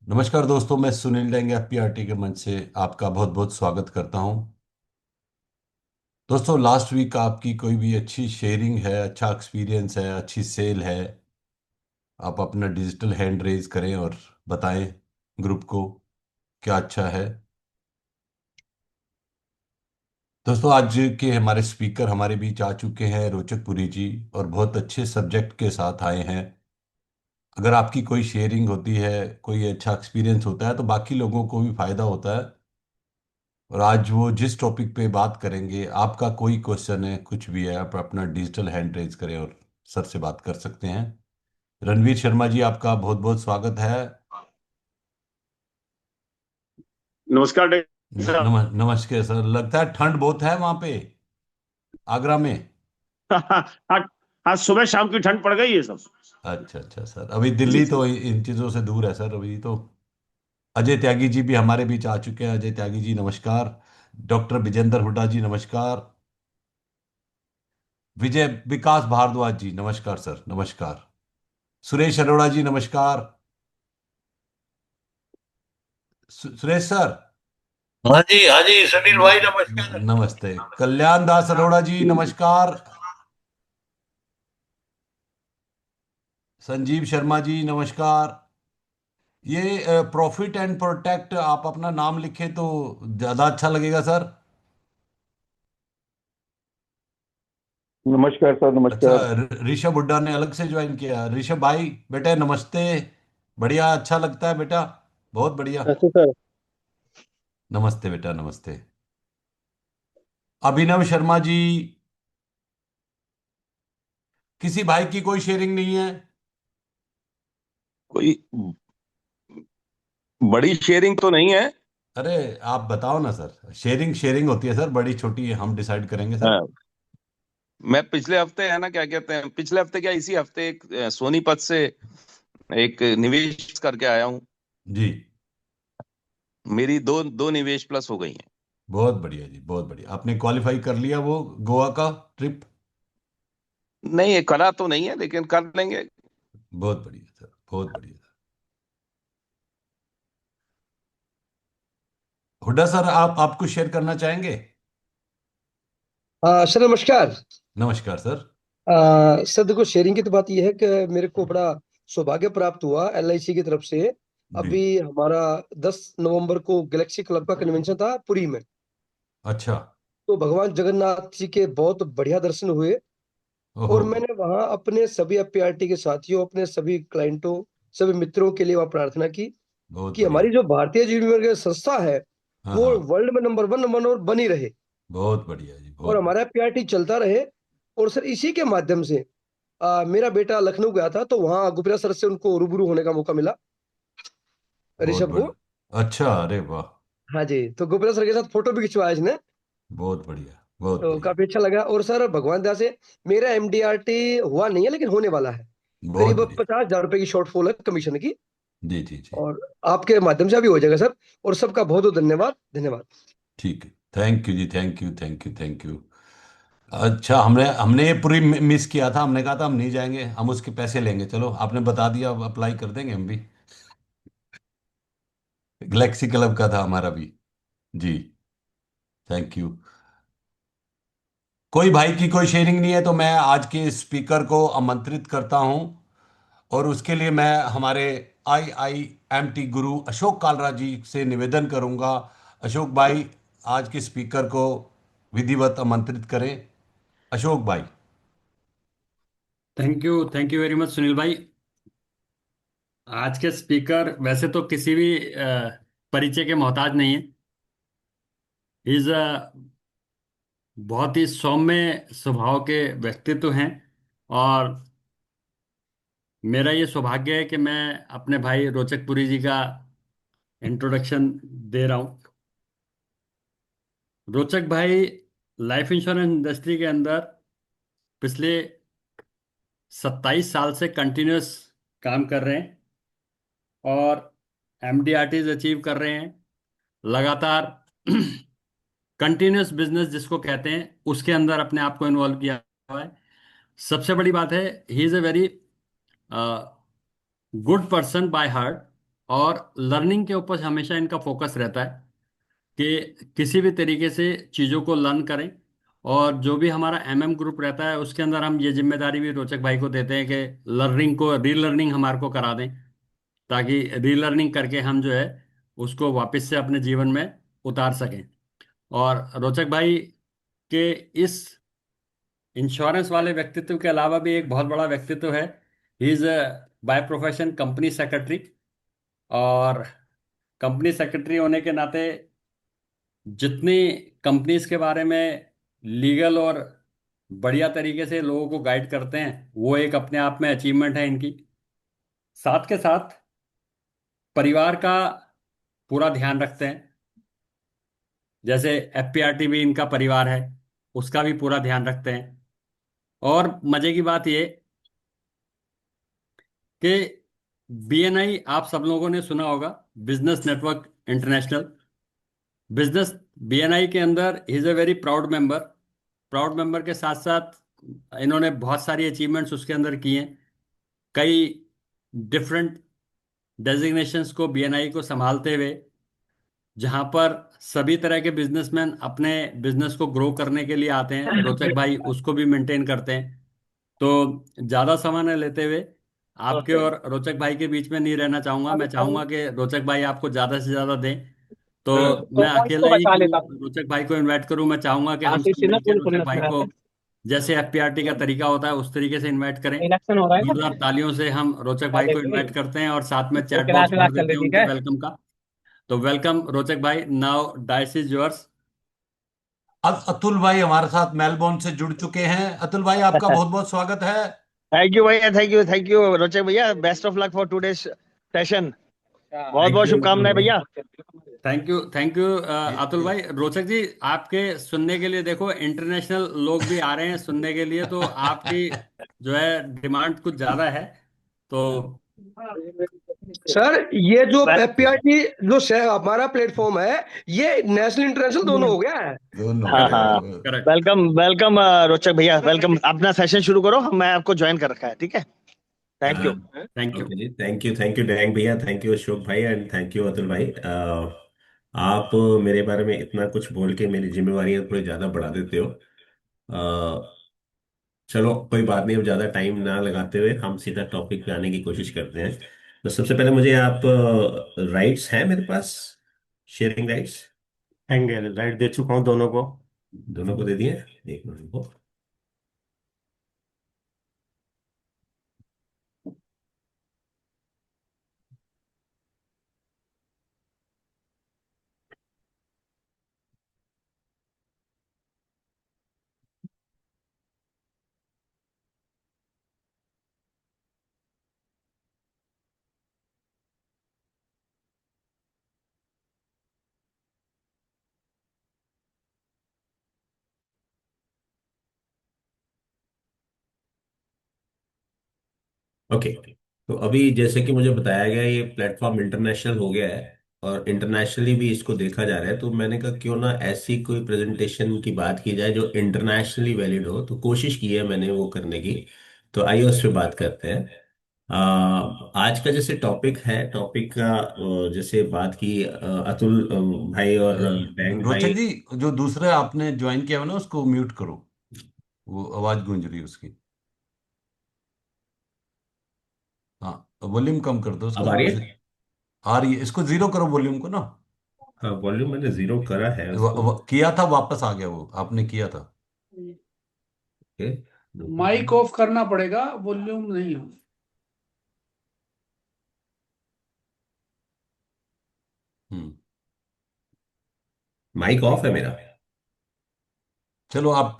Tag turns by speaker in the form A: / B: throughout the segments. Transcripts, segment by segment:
A: नमस्कार दोस्तों, मैं सुनील डेंगे एफपीआरटी के मंच से आपका बहुत बहुत स्वागत करता हूं। दोस्तों, लास्ट वीक आपकी कोई भी अच्छी शेयरिंग है, अच्छा एक्सपीरियंस है, अच्छी सेल है, आप अपना डिजिटल हैंड रेज करें और बताएं ग्रुप को क्या अच्छा है। दोस्तों, आज के हमारे स्पीकर हमारे बीच आ चुके हैं रोचक पुरी जी, और बहुत अच्छे सब्जेक्ट के साथ आए हैं। अगर आपकी कोई शेयरिंग होती है, कोई अच्छा एक्सपीरियंस होता है, तो बाकी लोगों को भी फायदा होता है। और आज वो जिस टॉपिक पे बात करेंगे, आपका कोई क्वेश्चन है, कुछ भी है, आप अपना डिजिटल हैंड रेज करें और सर से बात कर सकते हैं। रणवीर शर्मा जी, आपका बहुत बहुत स्वागत है।
B: नमस्कार डॉक्टर साहब।
A: नमस्कार सर। लगता है ठंड बहुत है वहां पे, आगरा में।
B: आज आज सुबह शाम की ठंड पड़ गई है सब।
A: अच्छा अच्छा सर, अभी
B: जी
A: दिल्ली
B: जी।
A: तो इन चीज़ों से दूर है सर, अभी तो। अजय त्यागी जी भी हमारे बीच आ चुके हैं। अजय त्यागी जी नमस्कार। डॉक्टर विजेंद्र हुड्डा जी नमस्कार। विजय विकास भारद्वाज जी नमस्कार सर, नमस्कार। सुरेश अरोड़ा जी नमस्कार। सुरेश सर।
C: हाँ जी सुनील भाई नमस्कार।
A: नमस्ते। कल्याण दास अरोड़ा जी नमस्कार। संजीव शर्मा जी नमस्कार। ये प्रॉफिट एंड प्रोटेक्ट, आप अपना नाम लिखें तो ज्यादा अच्छा लगेगा सर।
D: नमस्कार सर,
A: अच्छा,
D: नमस्कार।
A: ऋषभ हुड्डा ने अलग से ज्वाइन किया। ऋषभ भाई बेटे नमस्ते। बढ़िया, अच्छा लगता है बेटा, बहुत बढ़िया।
D: कैसे सर?
A: नमस्ते बेटा, नमस्ते। अभिनव शर्मा जी। किसी भाई की कोई शेयरिंग नहीं है?
C: कोई बड़ी शेयरिंग तो नहीं है।
A: अरे आप बताओ ना सर, शेयरिंग शेयरिंग होती है सर, बड़ी छोटी हम डिसाइड करेंगे सर।
C: हाँ, मैं पिछले हफ्ते है ना, क्या कहते हैं, पिछले हफ्ते क्या इसी हफ्ते एक सोनीपत से एक निवेश करके आया हूँ।
A: जी।
C: मेरी दो दो निवेश प्लस हो गई हैं।
A: बहुत बढ़िया जी, बहुत बढ़िया। आपने क्वालिफाई कर लिया वो गोवा का ट्रिप?
C: नहीं, ये करा तो नहीं है लेकिन कर लेंगे।
A: बहुत बढ़िया सर, बहुत बढ़िया सर। हुड्डा सर, आप कुछ शेयर करना चाहेंगे?
D: सर नमस्कार।
A: नमस्कार सर।
D: सर देखो, शेयरिंग की तो बात यह है कि मेरे को बड़ा सौभाग्य प्राप्त हुआ एलआईसी की तरफ से।
A: जी।
D: अभी हमारा 10 नवंबर को गैलेक्सी क्लब का कन्वेंशन था पुरी में।
A: अच्छा।
D: तो भगवान जगन्नाथ जी के बहुत बढ़िया दर्शन हुए।
A: ओहो।
D: और मैंने वहां अपने सभी अपीआरटी के साथियों, अपने सभी क्लाइंटों, सभी मित्रों के लिए वहां प्रार्थना की
A: बहुत
D: कि
A: बढ़िया।
D: हमारी जो भारतीय जीवन बीमा संस्था है
A: हाँ
D: वो
A: हाँ।
D: वर्ल्ड में नंबर 1 नंबर और बनी रहे,
A: बहुत बढ़िया जी,
D: और
A: बहुत
D: हमारा
A: बढ़िया।
D: पीआरटी चलता रहे। और सर इसी के माध्यम से मेरा बेटा लखनऊ गया था, तो वहां गुप्ता सर से उनको रूबरू होने का मौका मिला,
A: बहुत
D: ऋषभ को।
A: बढ़िया। अच्छा, अरे वाह।
D: हाँ जी, तो गुप्ता सर के साथ फोटो भी खिंचवाया इसने।
A: बहुत बढ़िया, बहुत
D: तो
A: बढ़िया।
D: काफी अच्छा लगा। और सर भगवान दया से मेरा एमडीआरटी हुआ नहीं है, लेकिन होने वाला है।
A: बहुत
D: करीब
A: बढ़िया।
D: 50,000 रुपए की शॉर्टफॉल है कमीशन की।
A: जी जी जी।
D: और आपके माध्यम से अभी हो जाएगा सर। और सबका बहुत बहुत धन्यवाद, धन्यवाद।
A: ठीक है। थैंक यू जी, thank you, thank you, thank you. अच्छा, हमने हमने ये पूरी मिस किया था। हमने कहा था हम नहीं जाएंगे, हम उसके पैसे लेंगे। चलो आपने बता दिया, अब अप्लाई कर देंगे हम भी। गैलेक्सी क्लब का था हमारा भी। जी। Thank you. कोई भाई की कोई शेयरिंग नहीं है तो मैं आज के स्पीकर को आमंत्रित करता हूं। और उसके लिए मैं हमारे IIMT गुरु अशोक कालरा जी से निवेदन करूंगा। अशोक भाई, आज के स्पीकर को विधिवत आमंत्रित करें। अशोक भाई।
E: Thank you very much Sunil भाई। आज के स्पीकर वैसे तो किसी भी परिचय के मोहताज नहीं है। इज बहुत ही सौम्य स्वभाव के व्यक्तित्व हैं। और मेरा ये सौभाग्य है कि मैं अपने भाई रोचकपुरी जी का इंट्रोडक्शन दे रहा हूँ। रोचक भाई लाइफ इंश्योरेंस इंडस्ट्री के अंदर पिछले 27 साल से कंटिन्यूस काम कर रहे हैं और एमडीआरटीज अचीव कर रहे हैं लगातार। कंटिन्यूस बिजनेस जिसको कहते हैं उसके अंदर अपने आप को इन्वॉल्व किया हुआ है। सबसे बड़ी बात है, he is a very good person by heart. और लर्निंग के ऊपर हमेशा इनका फोकस रहता है कि किसी भी तरीके से चीज़ों को लर्न करें। और जो भी हमारा ग्रुप रहता है उसके अंदर हम ये जिम्मेदारी भी रोचक भाई को देते हैं कि लर्निंग को रीलर्निंग हमारे को करा दें, ताकि रीलर्निंग करके हम जो है उसको वापस से अपने जीवन में उतार सकें। और रोचक भाई के इस इंश्योरेंस वाले व्यक्तित्व के अलावा भी एक बहुत बड़ा व्यक्तित्व है। He is by profession company secretary. और कंपनी सेक्रेटरी होने के नाते जितनी कंपनीज के बारे में लीगल और बढ़िया तरीके से लोगों को गाइड करते हैं, वो एक अपने आप में अचीवमेंट है इनकी। साथ के साथ परिवार का पूरा ध्यान रखते हैं। जैसे एफपीआरटी भी इनका परिवार है, उसका भी पूरा ध्यान रखते हैं। और मजे की बात ये कि बीएनआई आप सब लोगों ने सुना होगा, business network international business. BNI के अंदर is a very proud member. Proud member के साथ साथ इन्होंने बहुत सारी अचीवमेंट्स उसके अंदर की हैं। कई डिफरेंट डेजिग्नेशंस को बीएनआई को संभालते हुए, जहां पर सभी तरह के बिजनेसमैन अपने बिजनेस को ग्रो करने के लिए आते हैं, रोचक भाई उसको भी मेंटेन करते हैं। तो ज़्यादा समय न लेते हुए आपके और रोचक भाई के बीच में नहीं रहना चाहूँगा। मैं चाहूँगा कि रोचक भाई आपको ज़्यादा से ज़्यादा दें। तो मैं अकेला ही क्यों रोचक भाई को इनवाइट करूं, मैं चाहूंगा कि हम सब मिलकर रोचक भाई को जैसे एफपीआरटी का तरीका होता है उस तरीके से इनवाइट करें। जोरदार तालियों से हम रोचक भाई को इनवाइट करते हैं और साथ में चैट बॉक्स भर देते हैं उनके वेलकम का। तो वेलकम रोचक भाई, नाउ डाइस इज योर्स।
A: अब अतुल भाई हमारे साथ मेलबोर्न से जुड़ चुके हैं। अतुल भाई आपका बहुत बहुत स्वागत है।
B: थैंक यू भैया, थैंक यू रोचक भैया। Best of luck for today's session. बहुत बहुत शुभकामनाएं भैया।
E: थैंक यू अतुल भाई। रोचक जी, आपके सुनने के लिए देखो इंटरनेशनल लोग भी आ रहे हैं सुनने के लिए, तो आपकी जो है डिमांड कुछ ज्यादा है। तो
D: सर ये जो एफपीआरटी जो हमारा प्लेटफॉर्म है, ये नेशनल इंटरनेशनल दोनों हो गया है।
A: दोनों
B: हाँ हाँ,
E: करेक्ट।
B: वेलकम वेलकम रोचक भैया, वेलकम। अपना सेशन शुरू करो, मैं आपको ज्वाइन कर रखा है, ठीक है। Thank you.
E: Thank you.
F: Okay जी, थैंक यू डैंग भैया, थैंक यू अशोक भाई एंड थैंक यू अतुल भाई। आप मेरे बारे में इतना कुछ बोल के मेरी जिम्मेवारियां थोड़ी ज़्यादा बढ़ा देते हो। चलो कोई बात नहीं, अब ज़्यादा टाइम ना लगाते हुए हम सीधा टॉपिक पे आने की कोशिश करते हैं। तो सबसे पहले मुझे आप राइट्स हैं मेरे पास, शेयरिंग राइट्स?
G: हैंगे राइट दे चुका हूँ दोनों को।
F: दोनों को दे दिए, एक मिनट को। ओके, तो अभी जैसे कि मुझे बताया गया ये प्लेटफॉर्म इंटरनेशनल हो गया है और इंटरनेशनली भी इसको देखा जा रहा है, तो मैंने कहा क्यों ना ऐसी कोई प्रेजेंटेशन की बात की जाए जो इंटरनेशनली वैलिड हो। तो कोशिश की है मैंने वो करने की। तो आइए उस पर बात करते हैं। आज का जैसे टॉपिक है, टॉपिक का जैसे बात की अतुल भाई और बैंग
A: रोचक
F: भाई।
A: जी, जो दूसरा आपने ज्वाइन किया हो ना उसको म्यूट करो, वो आवाज गूंज रही है उसकी। हाँ, वॉल्यूम कम कर दो उसका
F: अब आ रही
A: थोड़ा सा।
F: है?
A: आ रही है, इसको जीरो करो वॉल्यूम को ना।
F: हाँ, वॉल्यूम मैंने जीरो करा है उसको।
A: किया था, वापस आ गया, वो आपने किया था।
F: ओके,
H: माइक ऑफ करना पड़ेगा, वॉल्यूम नहीं हो।
A: हम्म।
F: माइक ऑफ है मेरा।
A: चलो आप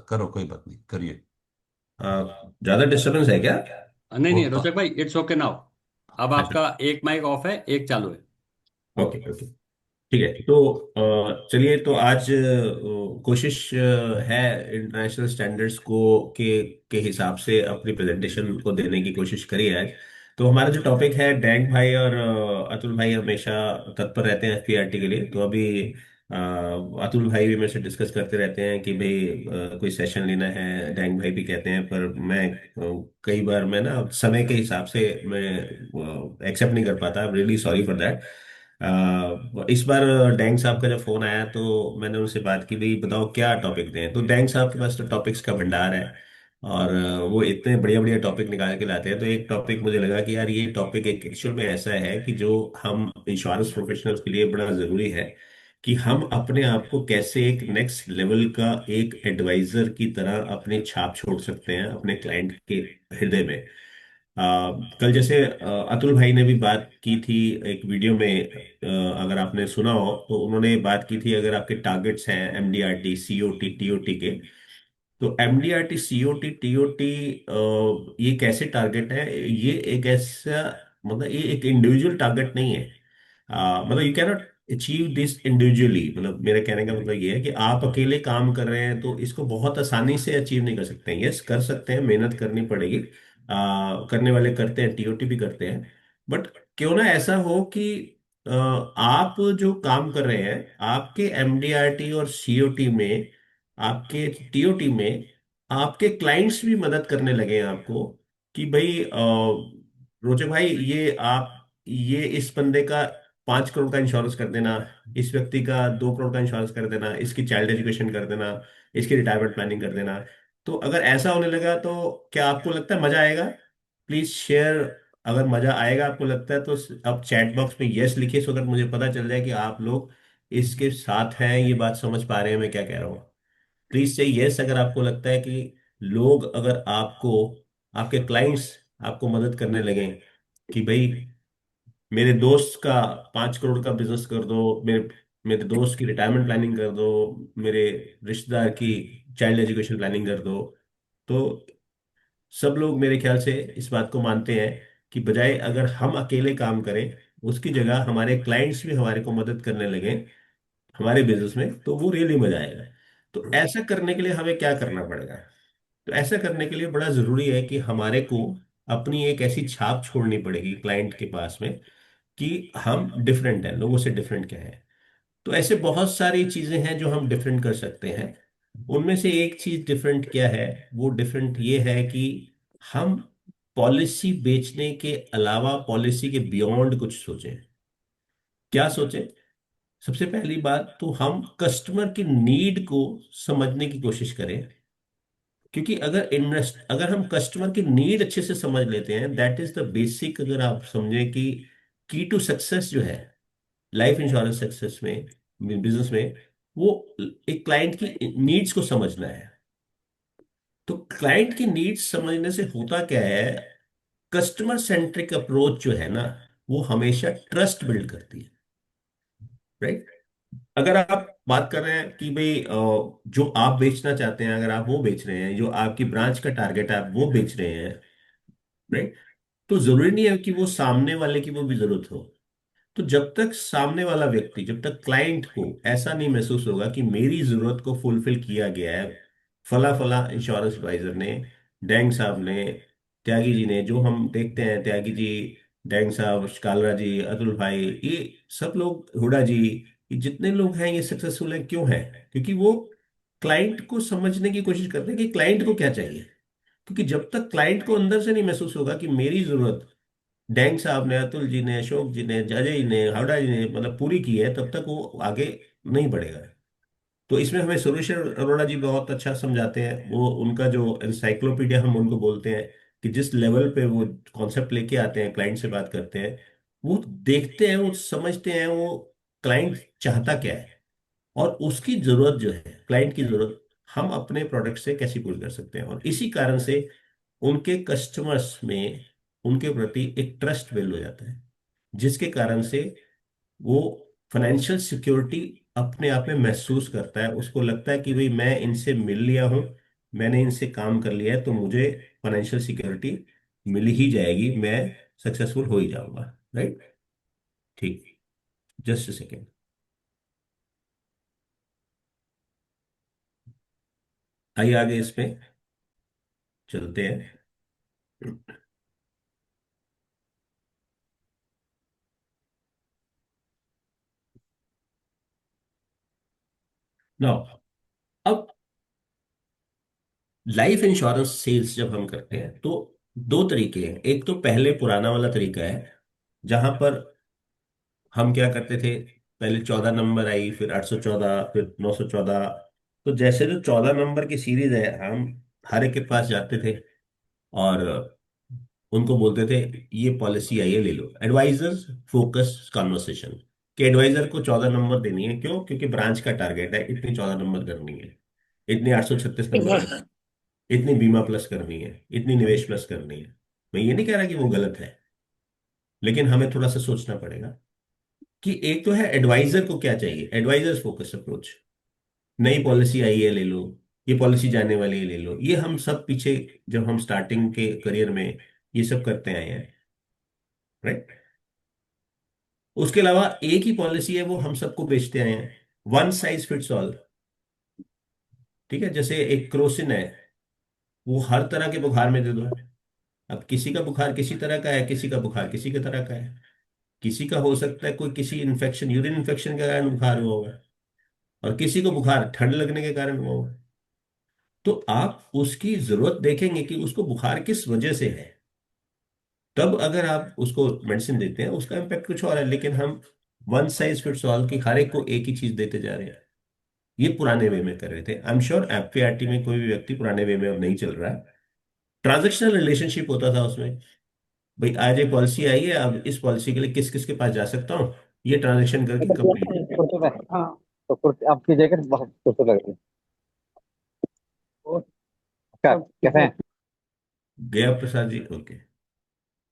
A: करो, कोई बात नहीं, करिए।
F: ज्यादा डिस्टरबेंस है क्या?
E: नहीं
A: वो
E: नहीं रोचक भाई, इट्स ओके नाउ। अब
F: अच्छा,
E: आपका एक माइक ऑफ है, एक चालू है।
F: ओके ओके, ठीक है। तो चलिए, तो आज कोशिश है इंटरनेशनल स्टैंडर्ड्स को के हिसाब से अपनी प्रेजेंटेशन को देने की कोशिश करी है आज। तो हमारा जो टॉपिक है, डैंग भाई और अतुल भाई हमेशा तत्पर रहते हैं एफपीआरटी के लिए। तो अभी अतुल भाई भी मेरे से डिस्कस करते रहते हैं कि भाई कोई सेशन लेना है, डैंग भाई भी कहते हैं, पर मैं कई बार मैं ना समय के हिसाब से मैं एक्सेप्ट नहीं कर पाता। Really sorry for that. इस बार डैंग साहब का जब फोन आया तो मैंने उनसे बात की, भाई बताओ क्या टॉपिक दें। तो डैंग साहब के पास तो टॉपिक्स का भंडार है, और वो इतने बढ़िया बढ़िया टॉपिक निकाल के लाते हैं। तो एक टॉपिक मुझे लगा कि यार ये टॉपिक एक एक्चुअल में ऐसा है कि जो हम इंश्योरेंस प्रोफेशनल्स के लिए बड़ा जरूरी है, कि हम अपने आप को कैसे एक नेक्स्ट लेवल का एक एडवाइजर की तरह अपनी छाप छोड़ सकते हैं अपने क्लाइंट के हृदय में। कल जैसे अतुल भाई ने भी बात की थी एक वीडियो में, अगर आपने सुना हो तो उन्होंने बात की थी, अगर आपके टारगेट्स हैं एमडीआरटी सीओटी टीओटी के, तो एमडीआरटी सीओटी टीओटी ये कैसे टारगेट है, ये एक ऐसा, मतलब ये एक इंडिविजुअल टारगेट नहीं है। मतलब you can not achieve this individually. मतलब मेरे कहने का मतलब ये है कि आप अकेले काम कर रहे हैं तो इसको बहुत आसानी से अचीव नहीं कर सकते हैं। यस कर सकते हैं, मेहनत करनी पड़ेगी, करने वाले करते हैं, टीओटी भी करते हैं। बट क्यों ना ऐसा हो कि आप जो काम कर रहे हैं आपके एमडीआरटी और सीओटी में, आपके टीओटी में, आपके क्लाइंट्स भी मदद करने लगे हैं आपको, कि भाई रोचक भाई ये आप, ये इस बंदे का 5 करोड़ का इंश्योरेंस कर देना, इस व्यक्ति का 2 करोड़ का इंश्योरेंस कर देना, इसकी चाइल्ड एजुकेशन कर देना, इसकी रिटायरमेंट प्लानिंग कर देना। तो अगर ऐसा होने लगा तो क्या आपको लगता है मजा आएगा? Please share. अगर मजा आएगा आपको लगता है तो अब चैट बॉक्स में यस लिखिए, सो दैट मुझे पता चल जाए कि आप लोग इसके साथ हैं, ये बात समझ पा रहे हैं मैं क्या कह रहा हूँ। प्लीज से यस अगर आपको लगता है कि लोग, अगर आपको, आपके क्लाइंट्स आपको मदद करने लगे कि भाई मेरे दोस्त का 5 करोड़ का बिजनेस कर दो, मेरे मेरे दोस्त की रिटायरमेंट प्लानिंग कर दो, मेरे रिश्तेदार की चाइल्ड एजुकेशन प्लानिंग कर दो, तो सब लोग मेरे ख्याल से इस बात को मानते हैं कि बजाय अगर हम अकेले काम करें, उसकी जगह हमारे क्लाइंट्स भी हमारे को मदद करने लगे हमारे बिजनेस में, तो वो रियली मजा आएगा। तो ऐसा करने के लिए हमें क्या करना पड़ेगा? तो ऐसा करने के लिए बड़ा जरूरी है कि हमारे को अपनी एक ऐसी छाप छोड़नी पड़ेगी क्लाइंट के पास में कि हम डिफरेंट हैं, लोगों से डिफरेंट क्या है। तो ऐसे बहुत सारी चीजें हैं जो हम डिफरेंट कर सकते हैं। उनमें से एक चीज डिफरेंट क्या है, वो डिफरेंट ये है कि हम पॉलिसी बेचने के अलावा पॉलिसी के बियॉन्ड कुछ सोचें। क्या सोचें? सबसे पहली बात तो हम कस्टमर की नीड को समझने की कोशिश करें। क्योंकि अगर हम कस्टमर की नीड अच्छे से समझ लेते हैं, दैट इज द बेसिक। अगर आप समझें कि की टू सक्सेस जो है लाइफ इंश्योरेंस सक्सेस में, बिजनेस में, वो एक क्लाइंट की नीड्स को समझना है। तो क्लाइंट की नीड्स समझने से होता क्या है, कस्टमर सेंट्रिक अप्रोच जो है ना, वो हमेशा ट्रस्ट बिल्ड करती है। राइट? अगर आप बात कर रहे हैं कि भाई जो आप बेचना चाहते हैं, अगर आप वो बेच रहे हैं, जो आपकी ब्रांच का टारगेट है आप वो बेच रहे हैं, राइट, तो जरूरी नहीं है कि वो सामने वाले की वो भी जरूरत हो। तो जब तक सामने वाला व्यक्ति, जब तक क्लाइंट को ऐसा नहीं महसूस होगा कि मेरी जरूरत को फुलफिल किया गया है, फला फला इंश्योरेंस एडवाइजर ने, डैंग साहब ने, त्यागी जी ने, जो हम देखते हैं त्यागी जी, डैंग साहब, कालरा जी, अतुल भाई, ये सब लोग, हुडा जी, ये जितने लोग हैं ये सक्सेसफुल हैं, क्यों हैं? क्योंकि वो क्लाइंट को समझने की कोशिश करते हैं कि क्लाइंट को क्या चाहिए। क्योंकि जब तक क्लाइंट को अंदर से नहीं महसूस होगा कि मेरी जरूरत डैंग साहब ने, अतुल जी ने, अशोक जी ने, अजय जी ने, हावड़ा जी ने मतलब पूरी की है, तब तक वो आगे नहीं बढ़ेगा। तो इसमें हमें सुरेश अरोड़ा जी बहुत अच्छा समझाते हैं। वो उनका जो एनसाइक्लोपीडिया हम उनको बोलते हैं, कि जिस लेवल पे वो कॉन्सेप्ट लेके आते हैं, क्लाइंट से बात करते हैं, वो देखते हैं, वो समझते हैं वो क्लाइंट चाहता क्या है, और उसकी जरूरत जो है, क्लाइंट की जरूरत, हम अपने प्रोडक्ट से कैसे पूरी कर सकते हैं। और इसी कारण से उनके कस्टमर्स में उनके प्रति एक ट्रस्ट बिल्ड हो जाता है, जिसके कारण से वो फाइनेंशियल सिक्योरिटी अपने आप में महसूस करता है। उसको लगता है कि भाई मैं इनसे मिल लिया हूं, मैंने इनसे काम कर लिया है, तो मुझे फाइनेंशियल सिक्योरिटी मिल ही जाएगी, मैं सक्सेसफुल हो ही जाऊंगा। राइट? ठीक। Just second. आइए आगे इस पे चलते हैं। नाउ, अब लाइफ इंश्योरेंस सेल्स जब हम करते हैं तो दो तरीके हैं। एक तो पहले पुराना वाला तरीका है, जहां पर हम क्या करते थे, पहले 14 नंबर आई, फिर 814, फिर 914। तो जैसे जो 14 नंबर की सीरीज है, हम हर एक के पास जाते थे और उनको बोलते थे ये पॉलिसी आई है, ले लो। एडवाइजर्स फोकस कॉन्वर्सेशन, कि एडवाइजर को 14 नंबर देनी है। क्यों? क्योंकि ब्रांच का टारगेट है इतनी 14 नंबर करनी है, इतनी 836 नंबर करनी है, इतनी बीमा प्लस करनी है, इतनी निवेश प्लस करनी है। मैं ये नहीं कह रहा कि वो गलत है, लेकिन हमें थोड़ा सा सोचना पड़ेगा कि एक तो है एडवाइजर को क्या चाहिए, एडवाइजर्स फोकस अप्रोच। नई पॉलिसी आई है, ले लो। ये पॉलिसी जाने वाली है, ले लो। ये हम सब पीछे जब हम स्टार्टिंग के करियर में ये सब करते आए हैं, राइट। उसके अलावा एक ही पॉलिसी है, वो हम सबको बेचते आए हैं, वन साइज फिट्स ऑल। ठीक है, जैसे एक क्रोसिन है, वो हर तरह के बुखार में दे दो। अब किसी का बुखार किसी तरह का है, किसी का बुखार किसी के तरह का है। किसी का हो सकता है कोई किसी इन्फेक्शन, यूरिन इन्फेक्शन के कारण बुखार हुआ होगा, और किसी को बुखार ठंड लगने के कारण हुआ होगा। तो आप उसकी जरूरत देखेंगे कि उसको बुखार किस वजह से है, तब अगर आप उसको मेडिसिन देते हैं। उसका इम्पैक्ट कुछ और है, लेकिन हम वन साइज फिट्स ऑल की हर एक को एक ही चीज देते जा रहे हैं। ये पुराने वे में कर रहे थे। आई एम श्योर एफपीआरटी में कोई भी व्यक्ति पुराने वे में अब नहीं चल रहा है। ट्रांजेक्शनल रिलेशनशिप होता था उसमें। भाई आज एक पॉलिसी आई है, अब इस पॉलिसी के लिए किस किस के पास जा सकता हूँ, ये ट्रांजेक्शन करके कंप्लीट।
I: कुर्ते पे हाँ। तो कुर्ते आपकी जैकेट बहुत कुर्ते लग रही है। और क्या कैसे हैं?
F: गया प्रसाद जी, ओके।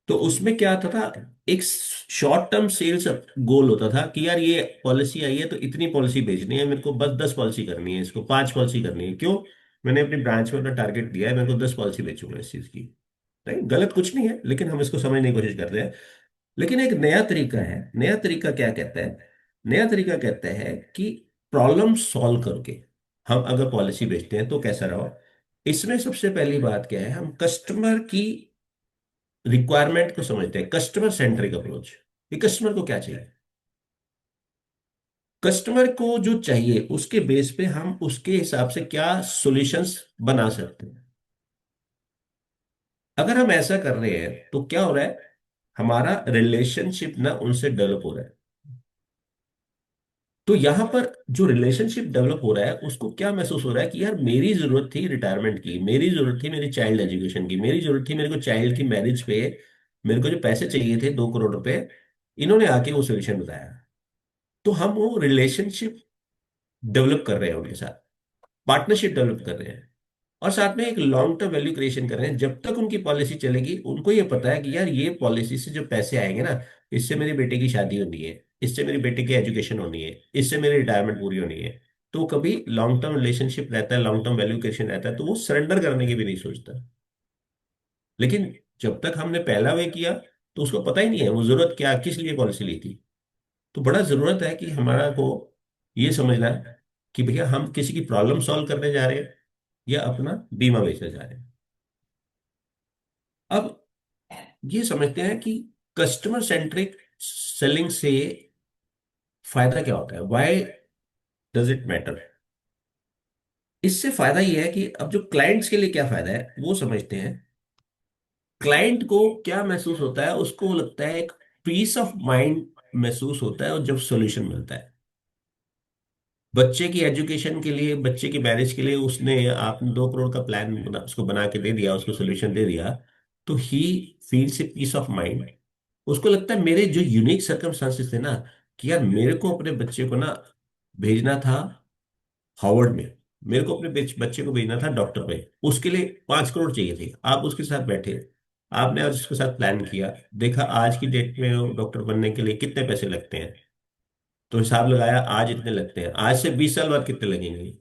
F: तो उसमें क्या होता था, एक शॉर्ट टर्म सेल्स गोल होता था कि यार ये पॉलिसी आई है तो इतनी पॉलिसी बेचनी है मेरे को, बस 10 पॉलिसी करनी है, इसको 5 पॉलिसी करनी है। क्यों? मैंने अपनी ब्रांच में अपना टारगेट दिया है, मेरे को 10 पॉलिसी बेचूंगा इस चीज की। नहीं, गलत कुछ नहीं है, लेकिन हम इसको समझने की कोशिश करते हैं। लेकिन एक नया तरीका है। नया तरीका क्या कहता है? नया तरीका कहता है कि प्रॉब्लम सॉल्व करके हम अगर पॉलिसी बेचते हैं तो कैसा रहो। इसमें सबसे पहली बात क्या है, हम कस्टमर की रिक्वायरमेंट को समझते हैं, कस्टमर सेंट्रिक अप्रोच। कि कस्टमर को क्या चाहिए, कस्टमर को जो चाहिए उसके बेस पे हम उसके हिसाब से क्या सॉल्यूशंस बना सकते हैं। अगर हम ऐसा कर रहे हैं तो क्या हो रहा है, हमारा रिलेशनशिप ना उनसे डेवलप हो रहा है। तो यहां पर जो रिलेशनशिप डेवलप हो रहा है, उसको क्या महसूस हो रहा है कि यार मेरी जरूरत थी रिटायरमेंट की, मेरी जरूरत थी मेरी चाइल्ड एजुकेशन की, मेरी जरूरत थी मेरे को चाइल्ड की मैरिज पे, मेरे को जो पैसे चाहिए थे 2 करोड़ रुपए, इन्होंने आके वो सोल्यूशन बताया। तो हम वो रिलेशनशिप डेवलप कर रहे हैं उनके साथ, पार्टनरशिप डेवलप कर रहे हैं, और साथ में एक लॉन्ग टर्म वैल्यू क्रिएशन कर रहे हैं। जब तक उनकी पॉलिसी चलेगी, उनको ये पता है कि यार ये पॉलिसी से जो पैसे आएंगे ना, इससे मेरी बेटे की शादी होनी है, इससे मेरी बेटे की एजुकेशन होनी है, इससे मेरी रिटायरमेंट पूरी होनी है। तो कभी लॉन्ग टर्म रिलेशनशिप रहता है, लॉन्ग टर्म वैल्यू क्रिएशन रहता है, तो वो सरेंडर करने की भी नहीं सोचता। लेकिन जब तक हमने पहला वे किया, तो उसको पता ही नहीं है वो जरूरत क्या, किस लिए पॉलिसी ली थी। तो बड़ा जरूरत है कि हमारा को ये समझना है कि भैया हम किसी की प्रॉब्लम सॉल्व करने जा रहे हैं या अपना बीमा बेचने जा रहे हैं। अब ये समझते हैं कि कस्टमर सेंट्रिक सेलिंग से फायदा क्या होता है, व्हाई डज इट मैटर। इससे फायदा ये है कि अब जो क्लाइंट्स के लिए क्या फायदा है वो समझते हैं। क्लाइंट को क्या महसूस होता है, उसको लगता है एक पीस ऑफ माइंड महसूस होता है और जब सॉल्यूशन मिलता है। बच्चे की एजुकेशन के लिए, बच्चे की मैरिज के लिए उसने, आपने 2 करोड़ का प्लान उसको बना के दे दिया, उसको सोल्यूशन दे दिया, तो ही feels a peace of mind. उसको लगता है मेरे जो यूनिक सर्कमस्टांसेस थे ना, कि यार मेरे को अपने बच्चे को ना भेजना था हार्वर्ड में, मेरे को अपने बच्चे को भेजना था डॉक्टर में, उसके लिए 5 करोड़ चाहिए थे। आप उसके साथ बैठे, आपने आज उसके साथ प्लान किया, देखा आज की डेट में डॉक्टर बनने के लिए कितने पैसे लगते हैं, तो हिसाब लगाया आज इतने लगते हैं, आज से 20 साल बाद कितने लगेंगे।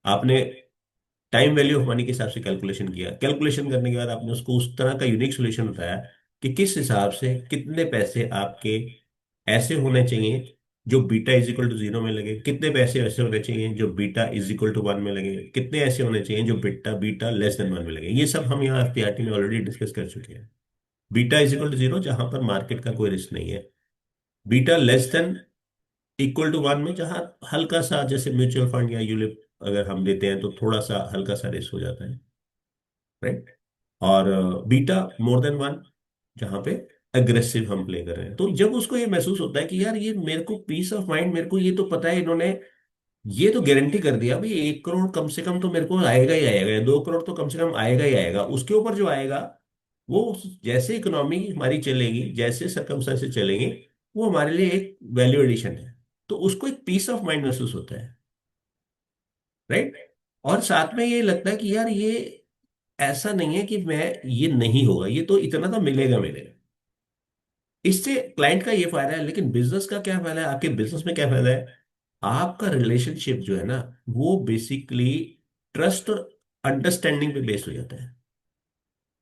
F: आपने टाइम वैल्यू ऑफ मनी के हिसाब से कैलकुलेशन किया, कैलकुलेशन करने के बाद आपने उसको उस तरह का यूनिक सोल्यूशन बताया कि किस हिसाब से कितने पैसे आपके ऐसे होने चाहिए जो बीटा इज इक्वल टू 0 में लगे, कितने पैसे ऐसे होने चाहिए जो बीटा इज इक्वल टू 1 में लगे, कितने ऐसे होने चाहिए जो बीटा बीटा लेस देन 1 में लगे। ये सब हम यहाँ एफपीआरटी में ऑलरेडी डिस्कस कर चुके हैं। बीटा इज इक्वल टू 0 जहां पर मार्केट का कोई रिस्क नहीं है, beta less than equal to one में, जहां हल्का सा जैसे म्यूचुअल फंड या यूलिप अगर हम देते हैं तो थोड़ा सा हल्का सा रिस्क हो जाता है, राइट। और बीटा मोर देन वन, जहां पे अग्रेसिव हम प्ले कर रहे हैं। तो जब उसको ये महसूस होता है कि यार ये मेरे को पीस ऑफ माइंड, मेरे को ये तो पता है इन्होंने ये तो गारंटी कर दिया भाई 1 करोड़ कम से कम तो मेरे को आएगा ही आएगा, या 2 करोड़ तो कम से कम आएगा ही आएगा, उसके ऊपर जो आएगा वो जैसे इकोनॉमी हमारी चलेगी, जैसे सरकमस्टेंसेस चलेंगे, वो हमारे लिए एक वैल्यू एडिशन है। तो उसको एक पीस ऑफ माइंड महसूस होता है, राइट। और साथ में ये लगता है कि यार ये ऐसा नहीं है कि मैं ये नहीं होगा, ये तो इतना तो मिलेगा मिलेगा। इससे क्लाइंट का ये फायदा है, लेकिन बिजनेस का क्या फायदा है, आपके बिजनेस में क्या फायदा है? आपका रिलेशनशिप जो है ना, वो बेसिकली ट्रस्ट और अंडरस्टैंडिंग पे बेस्ड हो जाता है।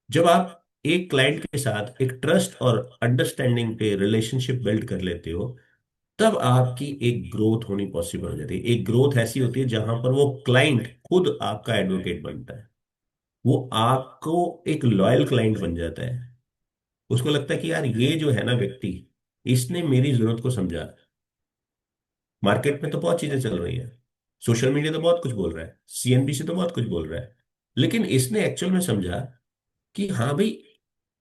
F: जब आप एक क्लाइंट के साथ एक ट्रस्ट और अंडरस्टैंडिंग पे रिलेशनशिप बिल्ड कर लेते हो, तब आपकी एक ग्रोथ होनी पॉसिबल हो जाती है। एक ग्रोथ ऐसी होती है जहां पर वो क्लाइंट खुद आपका एडवोकेट बनता है, वो आपको एक लॉयल क्लाइंट बन जाता है। उसको लगता है कि यार ये जो है ना व्यक्ति, इसने मेरी जरूरत को समझा। मार्केट में तो बहुत चीजें चल रही है, सोशल मीडिया तो बहुत कुछ बोल रहा है, सीएनबीसी तो बहुत कुछ बोल रहा है, लेकिन इसने एक्चुअल में समझा कि हाँ भाई,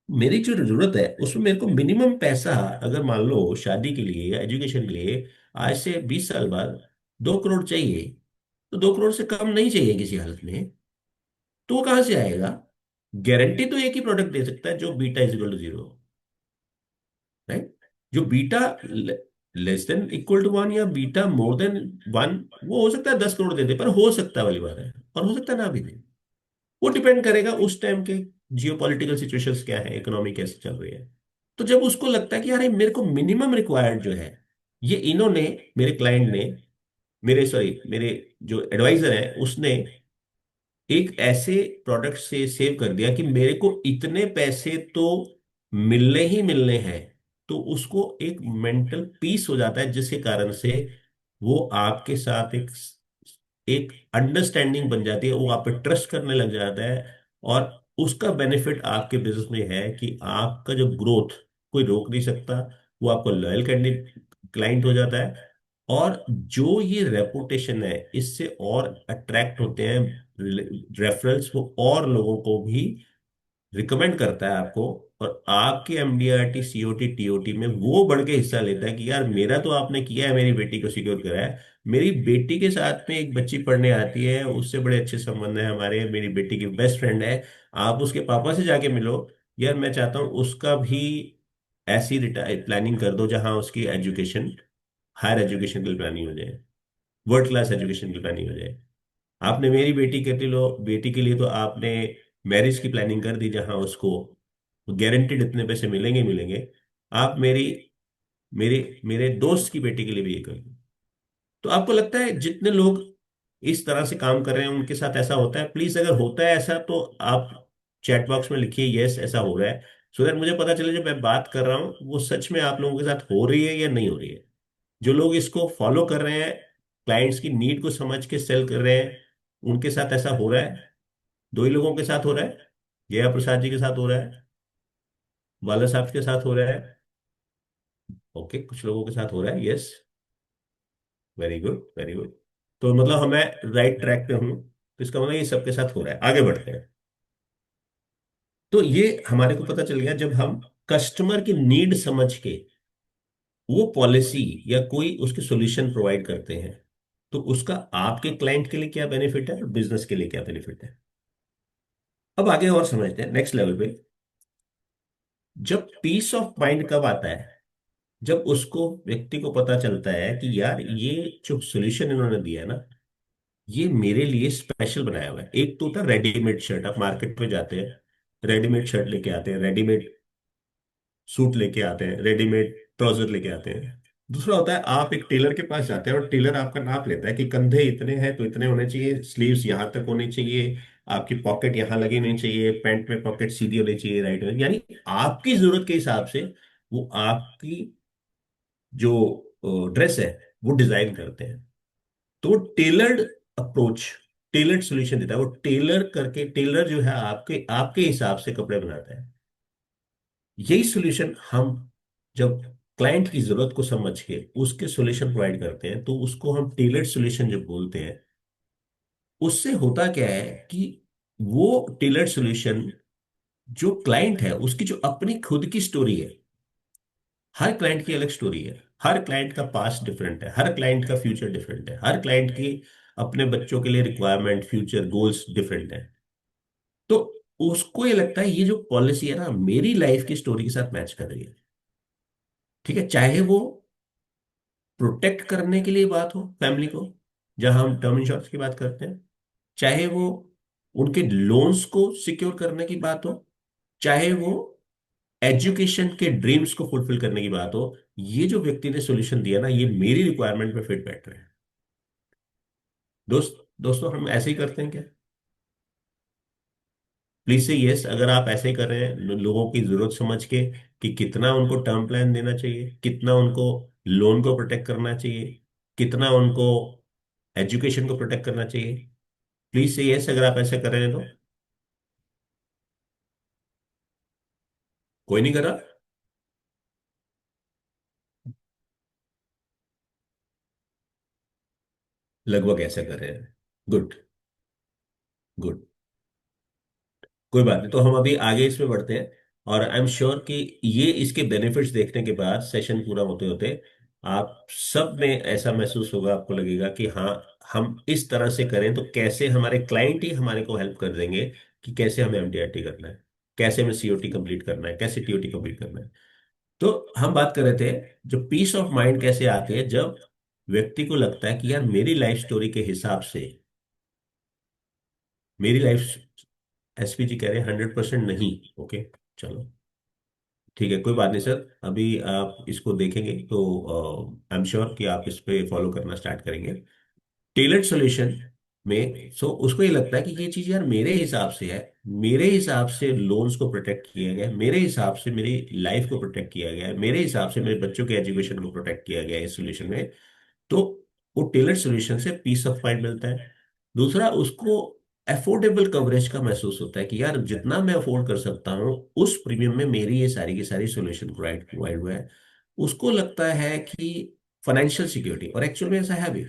F: मेरी जो जरूरत है उसमें मेरे को मिनिमम पैसा, अगर मान लो शादी के लिए या एजुकेशन के लिए आज से 20 साल बाद 2 करोड़ चाहिए, तो 2 करोड़ से कम नहीं चाहिए किसी हालत में। तो वो कहां से आएगा? गारंटी तो एक ही प्रोडक्ट दे सकता है, जो beta is equal to 0, right. जो beta less than equal to 1 या बीटा मोर देन 1, वो हो सकता है 10 करोड़ दे दे, पर हो सकता है वाली बात है, और हो सकता है ना भी दे। वो डिपेंड करेगा उस टाइम के जियो पॉलिटिकल सिचुएशंस क्या है, इकोनॉमी कैसे चल रही है। तो जब उसको लगता है कि यार ये मेरे को मिनिमम रिक्वायर्ड जो है, ये इन्होंने, मेरे क्लाइंट ने, मेरे सॉरी मेरे जो एडवाइजर है उसने एक ऐसे प्रोडक्ट से सेव कर दिया कि मेरे को इतने पैसे तो मिलने ही मिलने हैं, तो उसको एक मेंटल पीस हो जाता है, जिसके कारण से वो आपके साथ एक एक अंडरस्टैंडिंग बन जाती है, वो आप पे ट्रस्ट करने लग जाता है। और उसका बेनिफिट आपके बिजनेस में है कि आपका जो ग्रोथ कोई रोक नहीं सकता, वो आपको लॉयल कैंडिडेट क्लाइंट हो जाता है। और जो ये रेपुटेशन है, इससे और अट्रैक्ट होते हैं रेफरल्स, वो और लोगों को भी रिकमेंड करता है आपको। और आपके एमडीआरटी सीओटी टीओटी में वो बढ़ के हिस्सा लेता है कि यार मेरा तो आपने किया है, मेरी बेटी को सिक्योर करा है, मेरी बेटी के साथ में एक बच्ची पढ़ने आती है, उससे बड़े अच्छे संबंध है हमारे, मेरी बेटी की बेस्ट फ्रेंड है, आप उसके पापा से जाके मिलो, यार मैं चाहता हूँ उसका भी ऐसी प्लानिंग कर दो जहां उसकी एजुकेशन, हायर एजुकेशन की प्लानिंग हो जाए, वर्ल्ड क्लास एजुकेशन की प्लानिंग हो जाए। आपने मेरी बेटी के लिए तो आपने मैरिज की प्लानिंग कर दी, जहां उसको गारंटेड इतने पैसे मिलेंगे मिलेंगे। आप मेरी मेरे मेरे दोस्त की बेटी के लिए भी ये कर दो। तो आपको लगता है जितने लोग इस तरह से काम कर रहे हैं उनके साथ ऐसा होता है? प्लीज अगर होता है ऐसा तो आप चैट बॉक्स में लिखिए यस ऐसा हो रहा है, सो दैट मुझे पता चले जो मैं बात कर रहा हूँ वो सच में आप लोगों के साथ हो रही है या नहीं हो रही है। जो लोग इसको फॉलो कर रहे हैं, क्लाइंट्स की नीड को समझ के सेल कर रहे हैं, उनके साथ ऐसा हो रहा है। 2 ही लोगों के साथ हो रहा है, जया प्रसाद जी के साथ हो रहा है, बाला साहब के साथ हो रहा है, ओके कुछ लोगों के साथ हो रहा है, yes, very good very good. तो मतलब हमें राइट ट्रैक पे हूँ, तो इसका मतलब ये सबके साथ हो रहा है। आगे बढ़ते हैं। तो ये हमारे को पता चल गया, जब हम कस्टमर की नीड समझ के वो पॉलिसी या कोई उसके सॉल्यूशन प्रोवाइड करते हैं, तो उसका आपके क्लाइंट के लिए क्या बेनिफिट है और बिजनेस के लिए क्या बेनिफिट है। अब आगे और समझते हैं नेक्स्ट लेवल पे। जब पीस ऑफ माइंड कब आता है? जब उसको व्यक्ति को पता चलता है कि यार ये जो सॉल्यूशन इन्होंने दिया है ना, ये मेरे लिए स्पेशल बनाया हुआ है। एक तो होता है रेडीमेड शर्ट, आप मार्केट में जाते हैं, रेडीमेड शर्ट लेके आते हैं, रेडीमेड सूट लेके आते हैं, रेडीमेड ट्राउजर लेके आते हैं। दूसरा होता है आप एक टेलर के पास जाते हैं और टेलर आपका नाप लेता है कि कंधे इतने हैं तो इतने होने चाहिए, स्लीव्स यहाँ तक होनी चाहिए, आपकी पॉकेट यहाँ लगी होनी चाहिए, पैंट में पॉकेट सीधी होनी चाहिए, राइट, यानी आपकी जरूरत के हिसाब से वो आपकी जो ड्रेस है वो डिजाइन करते हैं। तो टेलर्ड अप्रोच, टेलर्ड सॉल्यूशन देता है। वो टेलर करके, टेलर जो है आपके आपके हिसाब से कपड़े बनाता है। यही सॉल्यूशन हम जब क्लाइंट की जरूरत को समझ के उसके सॉल्यूशन प्रोवाइड करते हैं, तो उसको हम टेलर्ड सॉल्यूशन जब बोलते हैं, उससे होता क्या है कि वो टेलर्ड सॉल्यूशन जो क्लाइंट है उसकी जो अपनी खुद की स्टोरी है, हर क्लाइंट की अलग स्टोरी है, हर क्लाइंट का पास्ट डिफरेंट है, हर क्लाइंट का फ्यूचर डिफरेंट है, हर क्लाइंट की अपने बच्चों के लिए रिक्वायरमेंट, फ्यूचर गोल्स डिफरेंट है। तो उसको ये लगता है ये जो पॉलिसी है ना मेरी लाइफ की स्टोरी के साथ मैच कर रही है। ठीक है, चाहे वो प्रोटेक्ट करने के लिए बात हो फैमिली को, जहां हम टर्म इंश्योरेंस की बात करते हैं, चाहे वो उनके लोन्स को सिक्योर करने की बात हो, चाहे वो एजुकेशन के ड्रीम्स को फुलफिल करने की बात हो, ये जो व्यक्ति ने सॉल्यूशन दिया ना ये मेरी रिक्वायरमेंट में फिट बैठ रहे हैं। दोस्तों हम ऐसे ही करते हैं क्या? प्लीज से यस अगर आप ऐसे ही कर रहे हैं, लोगों की जरूरत समझ के कि कितना उनको टर्म प्लान देना चाहिए, कितना उनको लोन को प्रोटेक्ट करना चाहिए, कितना उनको एजुकेशन को प्रोटेक्ट करना चाहिए। प्लीज से यस अगर आप ऐसे कर रहे हैं तो। कोई नहीं करा? लगभग ऐसा कर रहे हैं। Good, good. कोई बात नहीं, तो हम अभी आगे इसमें बढ़ते हैं। और आई एम श्योर कि ये इसके बेनिफिट्स देखने के बाद सेशन पूरा होते होते आप सब में ऐसा महसूस होगा, आपको लगेगा कि हाँ, हम इस तरह से करें तो कैसे हमारे क्लाइंट ही हमारे को हेल्प कर देंगे कि कैसे हमें एमटीआरटी करना है, कैसे हमें सीओटी कंप्लीट करना है, कैसे टीओटी कंप्लीट करना है। तो हम बात कर रहे थे जो पीस ऑफ माइंड कैसे आती है जब व्यक्ति को लगता है कि यार मेरी लाइफ स्टोरी के हिसाब से मेरी लाइफ, एसपीजी कह रहे हैं 100% नहीं। ओके, चलो ठीक है, कोई बात नहीं सर, अभी आप इसको देखेंगे तो आई एम श्योर कि आप इस पे फॉलो करना स्टार्ट करेंगे टेलर्ड सॉल्यूशन में। सो उसको ये लगता है कि ये चीज यार मेरे हिसाब से है, मेरे हिसाब से लोन्स को प्रोटेक्ट किया गया है, मेरे हिसाब से मेरी लाइफ को प्रोटेक्ट किया गया है, मेरे हिसाब से मेरे बच्चों के एजुकेशन को प्रोटेक्ट किया गया है इस सॉल्यूशन में। तो वो टेलर सॉल्यूशन से पीस ऑफ माइंड मिलता है। दूसरा, उसको अफोर्डेबल कवरेज का महसूस होता है कि यार जितना मैं अफोर्ड कर सकता हूँ उस प्रीमियम में मेरी ये सारी की सारी सॉल्यूशन प्रोवाइड प्रोवाइड हुआ है। उसको लगता है कि फाइनेंशियल सिक्योरिटी, और एक्चुअल में ऐसा है भी,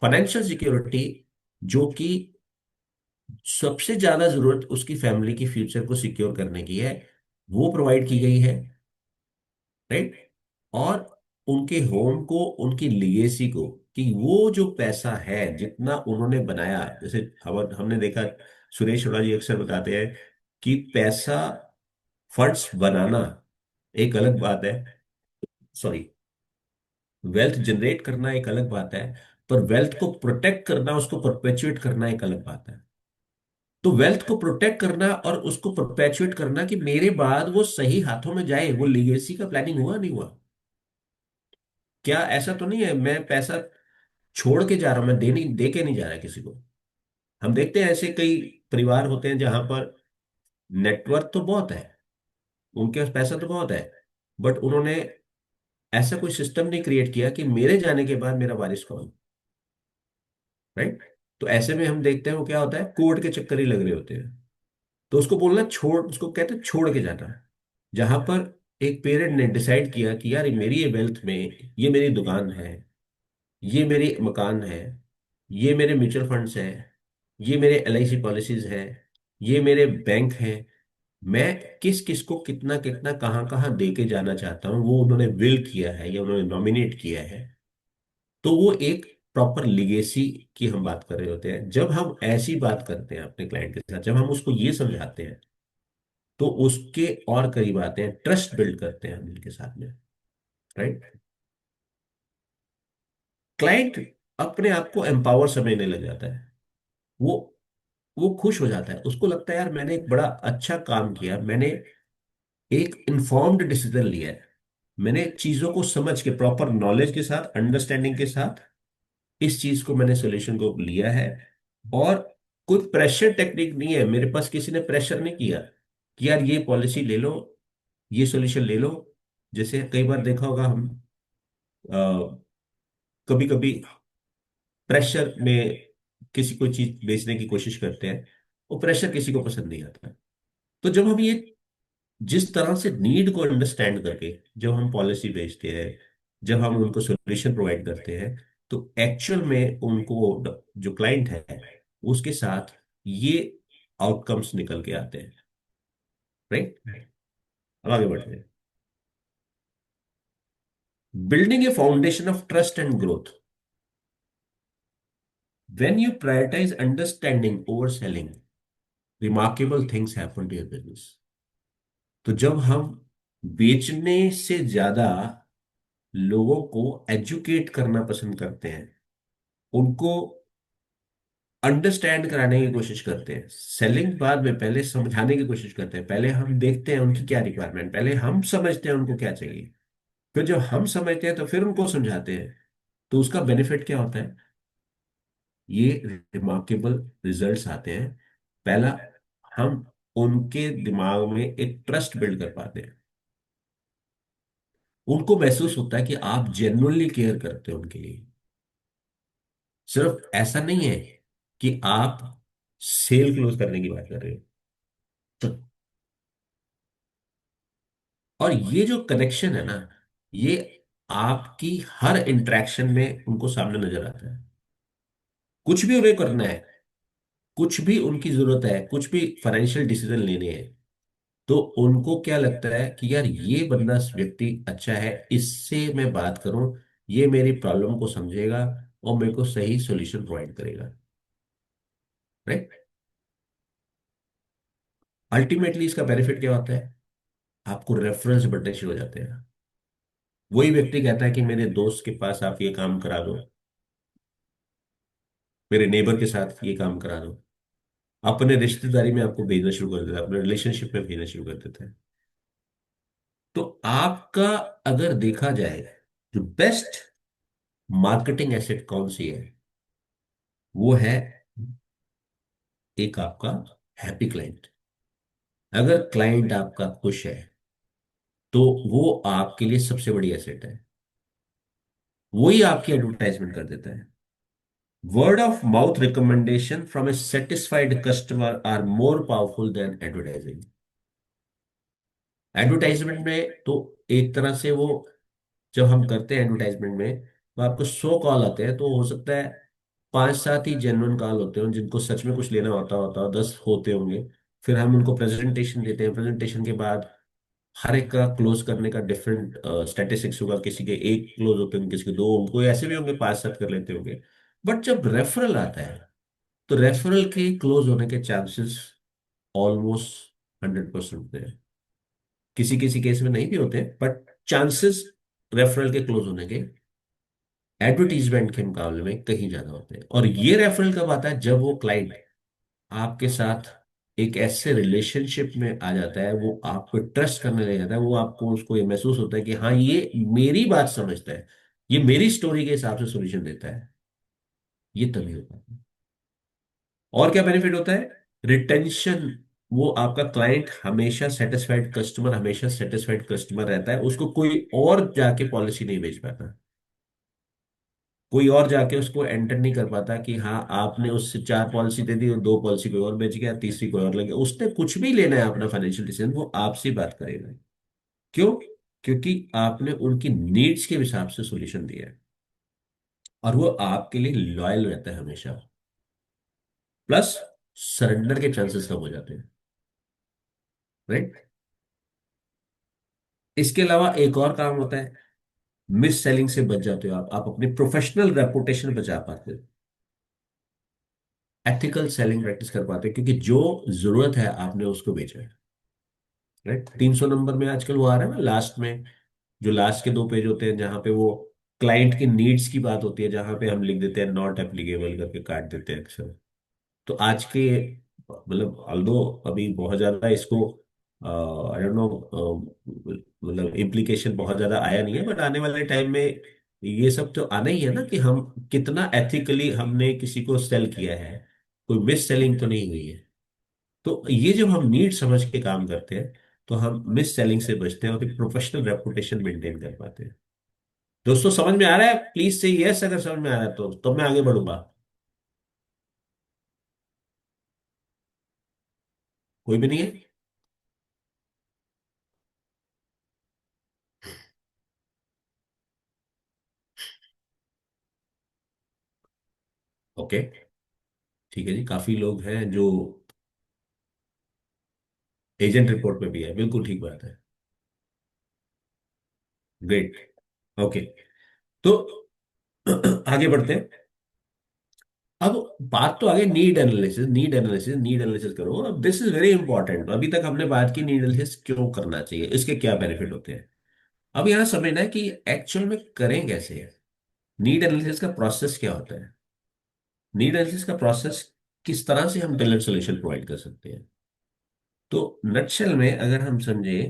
F: फाइनेंशियल सिक्योरिटी जो कि सबसे ज्यादा जरूरत उसकी फैमिली की फ्यूचर को सिक्योर करने की है, वो प्रोवाइड की गई है। राइट? और उनके होम को, उनकी लिगेसी को, कि वो जो पैसा है जितना उन्होंने बनाया, जैसे हमने देखा सुरेश अरोड़ा जी अक्सर बताते हैं कि पैसा, फंड्स बनाना एक अलग बात है, सॉरी, वेल्थ जनरेट करना एक अलग बात है, पर वेल्थ को प्रोटेक्ट करना, उसको परपेचुएट करना एक अलग बात है। तो वेल्थ को प्रोटेक्ट करना और उसको परपेचुएट करना कि मेरे बाद वो सही हाथों में जाए, वो लिगेसी का प्लानिंग हुआ नहीं हुआ? क्या ऐसा तो नहीं है मैं पैसा छोड़ के जा रहा हूं, मैं देने दे के नहीं जा रहा किसी को? हम देखते हैं ऐसे कई परिवार होते हैं जहां पर नेटवर्थ तो बहुत है, उनके पास पैसा तो बहुत है, बट उन्होंने ऐसा कोई सिस्टम नहीं क्रिएट किया कि मेरे जाने के बाद मेरा वारिस कौन। राइट? तो ऐसे में हम देखते हैं वो क्या होता है, कोर्ट के चक्कर ही लग रहे होते हैं। तो उसको बोलना छोड़, उसको कहते हैं छोड़ के जाना है। जहां पर एक पेरेंट ने डिसाइड किया कि यार मेरी ये वेल्थ में, ये मेरी दुकान है, ये मेरी मकान है, ये मेरे म्यूचुअल फंड्स हैं, ये मेरे एलआईसी पॉलिसीज हैं, ये मेरे बैंक हैं, मैं किस किस को कितना कितना कहाँ कहाँ दे के जाना चाहता हूँ, वो उन्होंने विल किया है या उन्होंने नॉमिनेट किया है। तो वो एक प्रॉपर लिगेसी की हम बात कर रहे होते हैं। जब हम ऐसी बात करते हैं अपने क्लाइंट के साथ, जब हम उसको ये समझाते हैं, तो उसके और करीब आते हैं, ट्रस्ट बिल्ड करते हैं हम उनके साथ में। राइट? क्लाइंट अपने आप को एम्पावर समझने लग जाता है, वो वो खुश हो जाता है, उसको लगता है यार मैंने एक बड़ा अच्छा काम किया, मैंने एक इन्फॉर्म्ड डिसीजन लिया है, मैंने चीजों को समझ के प्रॉपर नॉलेज के साथ, अंडरस्टैंडिंग के साथ इस चीज को, मैंने सोल्यूशन को लिया है। और कोई प्रेशर टेक्निक नहीं है, मेरे पास किसी ने प्रेशर नहीं किया कि यार ये पॉलिसी ले लो, ये सोल्यूशन ले लो। जैसे कई बार देखा होगा हम, कभी कभी प्रेशर में किसी को चीज बेचने की कोशिश करते हैं, वो प्रेशर किसी को पसंद नहीं आता। तो जब हम ये जिस तरह से नीड को अंडरस्टैंड करके जब हम पॉलिसी बेचते हैं, जब हम उनको सोल्यूशन प्रोवाइड करते हैं, तो एक्चुअल में उनको जो क्लाइंट है उसके साथ ये आउटकम्स निकल के आते हैं। राइट। अब आगे बढ़ते हैं। Building A foundation of trust and growth. When you prioritize understanding over selling, remarkable things happen to your business. तो जब हम बेचने से ज्यादा लोगों को एजुकेट करना पसंद करते हैं, उनको अंडरस्टैंड कराने की कोशिश करते हैं, सेलिंग बाद में, पहले समझाने की कोशिश करते हैं, पहले हम देखते हैं उनकी क्या रिक्वायरमेंट, पहले हम समझते हैं उनको क्या चाहिए, फिर जब हम समझते हैं तो फिर उनको समझाते हैं, तो उसका बेनिफिट क्या होता है? ये रिमार्केबल रिजल्ट्स आते हैं। पहला, हम उनके दिमाग में एक ट्रस्ट बिल्ड कर पाते हैं। उनको महसूस होता है कि आप जेन्युइनली केयर करते हो उनके लिए। सिर्फ ऐसा नहीं है कि आप सेल क्लोज करने की बात कर रहे हो। तो और ये जो कनेक्शन है ना, ये आपकी हर इंटरेक्शन में उनको सामने नजर आता है। कुछ भी उन्हें करना है, कुछ भी उनकी जरूरत है, कुछ भी फाइनेंशियल डिसीजन लेने हैं, तो उनको क्या लगता है कि यार ये बंदा व्यक्ति अच्छा है, इससे मैं बात करूं, ये मेरी प्रॉब्लम को समझेगा और मेरे को सही सॉल्यूशन प्रोवाइड करेगा। राइट। अल्टीमेटली इसका बेनिफिट क्या होता है? आपको रेफरेंस बढ़ने शुरू हो जाते हैं। वही व्यक्ति कहता है कि मेरे दोस्त के पास आप ये काम करा दो, मेरे नेबर के साथ ये काम करा दो, अपने रिश्तेदारी में आपको भेजना शुरू कर देता है, अपने रिलेशनशिप में भेजना शुरू कर देता है। तो आपका, अगर देखा जाए, जो बेस्ट मार्केटिंग एसेट कौन सी है, वो है एक आपका हैप्पी क्लाइंट। अगर क्लाइंट आपका खुश है तो वो आपके लिए सबसे बड़ी एसेट है। वही आपकी एडवर्टाइजमेंट कर देता है। Word of mouth recommendation from a satisfied customer are more powerful than advertising. Advertisement में तो एक तरह से वो, जब हम करते हैं एडवर्टाइजमेंट में, तो आपको 100 कॉल आते हैं, तो हो सकता है 5-7 ही जेन्युइन कॉल होते हैं जिनको सच में कुछ लेना होता होता है, 10 होते होंगे। फिर हम उनको प्रेजेंटेशन देते हैं, प्रेजेंटेशन के बाद हर एक का क्लोज करने का डिफरेंट स्टैटिस्टिक्स होगा, किसी के एक क्लोज होते होंगे, किसी के दो, उनको ऐसे भी होंगे 5-7 कर लेते होंगे। बट जब रेफरल आता है, तो रेफरल के क्लोज होने के चांसेस ऑलमोस्ट 100% होते हैं। किसी किसी केस में नहीं भी होते, बट चांसेस रेफरल के क्लोज होने के एडवर्टीजमेंट के मुकाबले में कहीं ज्यादा होते हैं। और ये रेफरल कब आता है? जब वो क्लाइंट आपके साथ एक ऐसे रिलेशनशिप में आ जाता है, वो आपको ट्रस्ट करने लग जाता है, वो आपको, उसको ये महसूस होता है कि हाँ ये मेरी बात समझता है, ये मेरी स्टोरी के हिसाब से सॉल्यूशन देता है। ये तभी होता है। और क्या बेनिफिट होता है? रिटेंशन। वो आपका क्लाइंट हमेशा सेटिस्फाइड कस्टमर, हमेशा सेटिस्फाइड कस्टमर रहता है, उसको कोई और जाके पॉलिसी नहीं बेच पाता, कोई और जाके उसको एंटर नहीं कर पाता कि हाँ आपने उससे 4 पॉलिसी दे दी और 2 पॉलिसी कोई और बेच गया, तीसरी कोई और लगे, उसने कुछ भी लेना है अपना फाइनेंशियल डिसीजन, वो आपसे ही बात करेगा। क्यों? क्योंकि आपने उनकी नीड्स के हिसाब से सॉल्यूशन दिया है, और वो आपके लिए लॉयल रहता है हमेशा। प्लस सरेंडर के चांसेस कम हो जाते हैं। राइट। इसके अलावा एक और काम होता है, मिस सेलिंग से बच जाते हो आप अपनी प्रोफेशनल रेपुटेशन बचा पाते हो, एथिकल सेलिंग प्रैक्टिस कर पाते हो, क्योंकि जो जरूरत है आपने उसको बेचा है। राइट। 300 नंबर में आजकल वो आ रहा है ना लास्ट में, जो लास्ट के 2 पेज होते हैं जहां पे वो क्लाइंट की नीड्स की बात होती है, जहां पे हम लिख देते हैं नॉट एप्लीकेबल करके काट देते हैं अक्सर। तो आज के, मतलब ऑल्दो अभी बहुत ज्यादा इसको, आई डोंट नो, मतलब इम्प्लीकेशन बहुत ज्यादा आया नहीं है, बट आने वाले टाइम में ये सब तो आना ही है ना, कि हम कितना एथिकली हमने किसी को सेल किया है, कोई मिस सेलिंग तो नहीं हुई है। तो ये जब हम नीड समझ के काम करते हैं, तो हम मिस सेलिंग से बचते हैं और एक प्रोफेशनल रेपुटेशन मेंटेन कर पाते हैं। दोस्तों समझ में आ रहा है? प्लीज से यस अगर समझ में आ रहा है तो मैं आगे बढ़ूंगा। कोई भी नहीं है? ओके, ठीक है जी, काफी लोग हैं जो एजेंट रिपोर्ट में भी है, बिल्कुल ठीक बात है। ग्रेट। ओके, तो आगे बढ़ते हैं। अब बात तो आगे need analysis, need analysis, need analysis करो। अब दिस इज वेरी इंपॉर्टेंट। अभी तक हमने बात की नीड एनालिसिस क्यों करना चाहिए, इसके क्या बेनिफिट होते हैं। अब यहाँ समझना है कि एक्चुअल में करें कैसे है, नीड एनालिसिस का प्रोसेस क्या होता है। नीड एनालिसिस का प्रोसेस, किस तरह से हम टेलर सोल्यूशन प्रोवाइड कर सकते हैं। तो नटशेल में अगर हम समझे,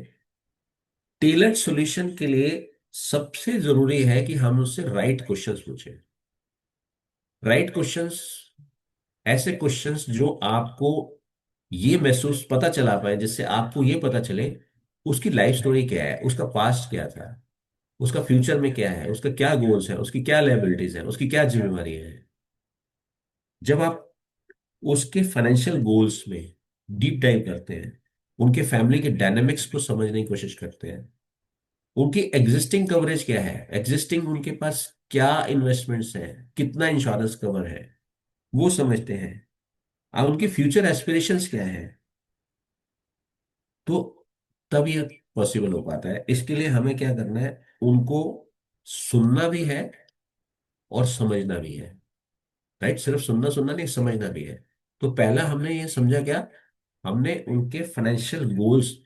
F: टेलर सॉल्यूशन के लिए सबसे जरूरी है कि हम उससे राइट क्वेश्चंस पूछें। राइट क्वेश्चंस, ऐसे क्वेश्चंस जो आपको ये महसूस पता चला पाए, जिससे आपको ये पता चले उसकी लाइफ स्टोरी क्या है, उसका पास्ट क्या था, उसका फ्यूचर में क्या है, उसका क्या गोल्स है, उसकी क्या लायबिलिटीज है, उसकी क्या जिम्मेवारी है। जब आप उसके फाइनेंशियल गोल्स में डीप डाइव करते हैं, उनके फैमिली के डायनामिक्स को समझने की कोशिश करते हैं, उनकी एग्जिस्टिंग कवरेज क्या है, एग्जिस्टिंग उनके पास क्या इन्वेस्टमेंट्स हैं, कितना इंश्योरेंस कवर है, वो समझते हैं, अब उनकी फ्यूचर एस्पिरेशंस क्या है, तो तब ये पॉसिबल हो पाता है। इसके लिए हमें क्या करना है, उनको सुनना भी है और समझना भी है। राइट, सिर्फ सुनना सुनना नहीं, समझना भी है। तो पहला हमने ये समझा क्या, हमने उनके फाइनेंशियल गोल्स,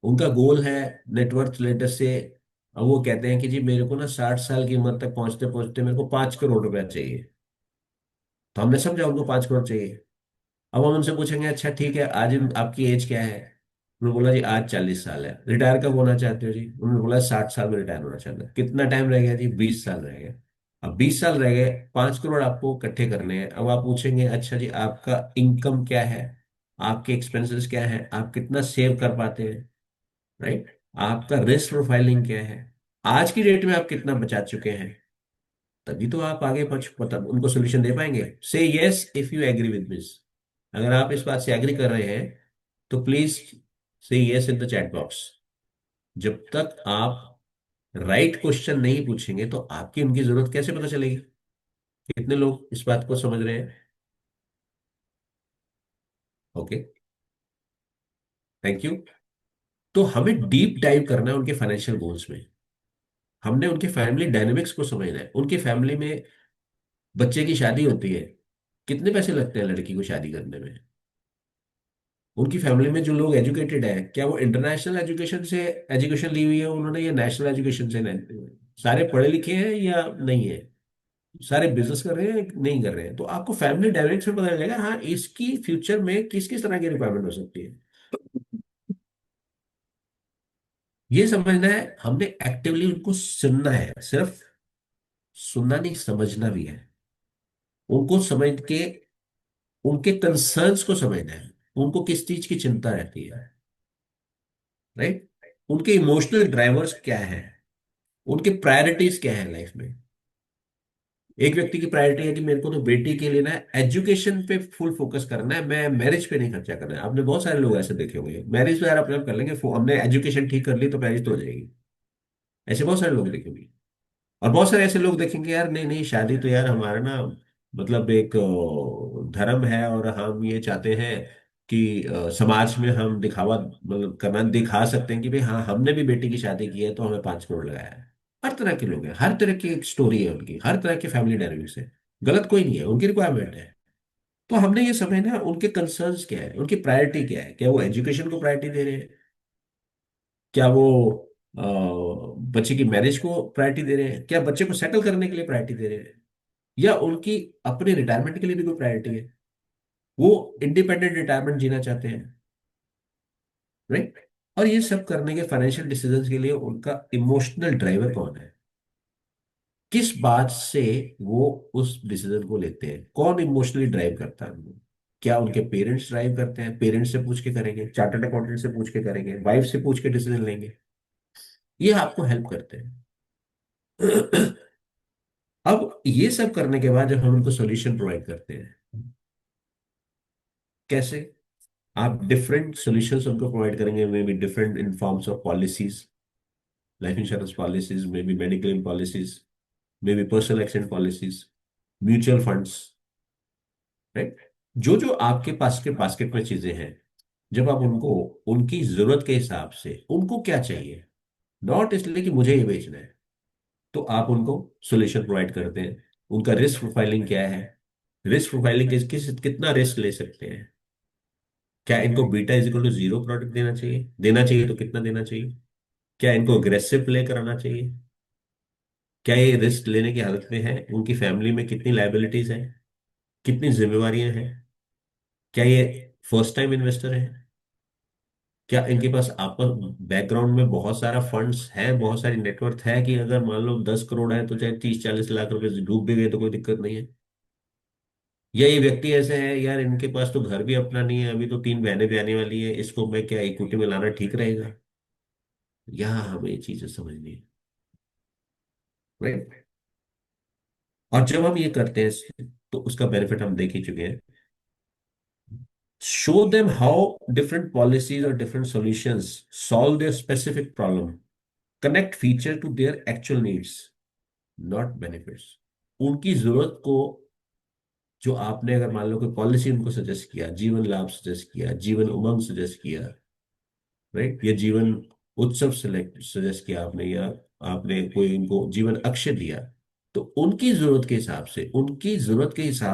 F: उनका गोल है नेटवर्थ लेटेस्ट से, अब वो कहते हैं कि जी मेरे को ना 60 साल की उम्र तक पहुंचते पहुंचते मेरे को 5 करोड़ रुपया चाहिए। तो हमने समझा उनको 5 करोड़ चाहिए। अब हम उनसे पूछेंगे अच्छा ठीक है, आज आपकी एज क्या है। उन्होंने बोला जी आज 40 साल है। रिटायर कब होना चाहते हो जी, उन्होंने बोला 60 साल में रिटायर होना चाहते हैं। कितना टाइम रह गया जी, 20 साल रह गए। अब 20 साल रह गए, 5 करोड़ आपको इकट्ठे करने हैं। अब आप पूछेंगे अच्छा जी आपका इनकम क्या है, आपके एक्सपेंसेस क्या है, आप कितना सेव कर पाते हैं, राइट, आपका रिस्क प्रोफाइलिंग क्या है, आज की डेट में आप कितना बचा चुके हैं। तभी तो आप आगे कुछ मतलब उनको सोल्यूशन दे पाएंगे। Say yes if you agree with this. अगर आप इस बात से एग्री कर रहे हैं तो प्लीज से yes in the chat box. जब तक आप राइट क्वेश्चन नहीं पूछेंगे तो आपकी उनकी जरूरत कैसे पता चलेगी। कितने लोग इस बात को समझ रहे हैं। Okay, thank you. तो हमें डीप डाइव करना है उनके फाइनेंशियल गोल्स में। हमने उनके फैमिली डायनेमिक्स को समझना है। उनकी फैमिली में बच्चे की शादी होती है, कितने पैसे लगते हैं लड़की को शादी करने में। उनकी फैमिली में जो लोग एजुकेटेड है, क्या वो इंटरनेशनल एजुकेशन से एजुकेशन ली हुई है उन्होंने, या नेशनल एजुकेशन से सारे पढ़े लिखे हैं या नहीं है, सारे बिजनेस कर रहे हैं नहीं कर रहे हैं। तो आपको फैमिली डायनेमिक्स में पता चलेगा हाँ इसकी फ्यूचर में किस किस तरह की रिक्वायरमेंट हो सकती है। ये समझना है, हमने एक्टिवली उनको सुनना है। सिर्फ सुनना नहीं, समझना भी है। उनको समझ के उनके कंसर्न्स को समझना है, उनको किस चीज की चिंता रहती है, राइट, उनके इमोशनल ड्राइवर्स क्या है, उनके प्रायोरिटीज क्या है लाइफ में। एक व्यक्ति की प्रायोरिटी है कि मेरे को तो बेटी के लिए ना एजुकेशन पे फुल फोकस करना है, मैं मैरिज पे नहीं खर्चा करना है। आपने बहुत सारे लोग ऐसे देखे होंगे, मैरिज तो यार अपने आप कर लेंगे, हमने एजुकेशन ठीक कर ली तो मैरिज तो हो जाएगी। ऐसे बहुत सारे लोग देखे होंगे। और बहुत सारे ऐसे लोग देखेंगे यार नहीं नहीं शादी तो यार हमारा ना मतलब एक धर्म है, और हम ये चाहते हैं कि समाज में हम दिखावा मतलब करना दिखा सकते हैं कि भाई हाँ हमने भी बेटी की शादी की है तो हमें 5 करोड़ लगाया है। हर तरह के लोग हैं, हर तरह की एक स्टोरी है उनकी, हर तरह के फैमिली डायनामिक्स है। गलत कोई नहीं है, उनकी रिक्वायरमेंट है। तो हमने ये समझना है उनके कंसर्न्स क्या है, उनकी प्रायोरिटी क्या है। क्या वो एजुकेशन को प्रायोरिटी दे रहे हैं, क्या वो अ, बच्चे की मैरिज को प्रायोरिटी दे रहे हैं, क्या बच्चे को सेटल करने के लिए प्रायोरिटी दे रहे हैं, या उनकी अपने रिटायरमेंट के लिए भी कोई प्रायोरिटी है, वो इंडिपेंडेंट रिटायरमेंट जीना चाहते हैं, राइट। और ये सब करने के फाइनेंशियल डिसीजंस के लिए उनका इमोशनल ड्राइवर कौन है, किस बात से वो उस डिसीजन को लेते हैं, कौन इमोशनली ड्राइव करता है उनको। क्या उनके पेरेंट्स ड्राइव करते हैं, पेरेंट्स से पूछ के करेंगे, चार्टर्ड अकाउंटेंट से पूछ के करेंगे, वाइफ से पूछ के डिसीजन लेंगे। ये आपको हेल्प करते हैं। अब ये सब करने के बाद जब हम उनको सॉल्यूशन प्रोवाइड करते हैं, कैसे, आप डिफरेंट सॉल्यूशंस उनको प्रोवाइड करेंगे, may be different in forms of policies, life insurance policies, may be mediclaim policies, may be personal accident policies, mutual funds, right. जो जो आपके पास के बास्केट में चीजें हैं, जब आप उनको उनकी जरूरत के हिसाब से उनको क्या चाहिए, नॉट इसलिए कि मुझे ये बेचना है, तो आप उनको सोल्यूशन प्रोवाइड करते हैं। उनका रिस्क प्रोफाइलिंग क्या है, रिस्क प्रोफाइलिंग कितना रिस्क ले सकते हैं, क्या इनको beta is equal to zero product देना चाहिए तो कितना देना चाहिए, क्या इनको अग्रेसिव प्ले कराना चाहिए, क्या ये रिस्क लेने की हालत में है, उनकी फैमिली में कितनी लाइबिलिटीज हैं, कितनी जिम्मेवारियां हैं, क्या ये फर्स्ट टाइम इन्वेस्टर है, क्या इनके पास आपस बैकग्राउंड में बहुत सारा फंड्स है, बहुत सारी नेटवर्थ है, कि अगर मान लो 10 करोड़ है तो चाहे 30-40 लाख रुपए से डूब भी गए तो कोई दिक्कत नहीं है। या ये व्यक्ति ऐसे हैं यार, इनके पास तो घर भी अपना नहीं है, अभी तो 3 बहनें भी आने वाली है, इसको मैं क्या इक्विटी में लाना ठीक रहेगा। यहाँ हमें ये चीजें समझनी है, राइट। और जब हम ये करते हैं तो उसका बेनिफिट हम देख ही चुके हैं। Show them how different policies और different solutions solve their specific problem, connect feature to their actual needs, not benefits. उनकी जरूरत को, जो आपने अगर मान लो कोई पॉलिसी उनको सजेस्ट किया, जीवन लाभ सजेस्ट किया, जीवन उमंग सजेस्ट किया, राइट, या जीवन उत्सव सेलेक्ट सजेस्ट किया आपने, या आपने कोई उनको जीवन अक्षय दिया, तो उनकी जरूरत के हिसाब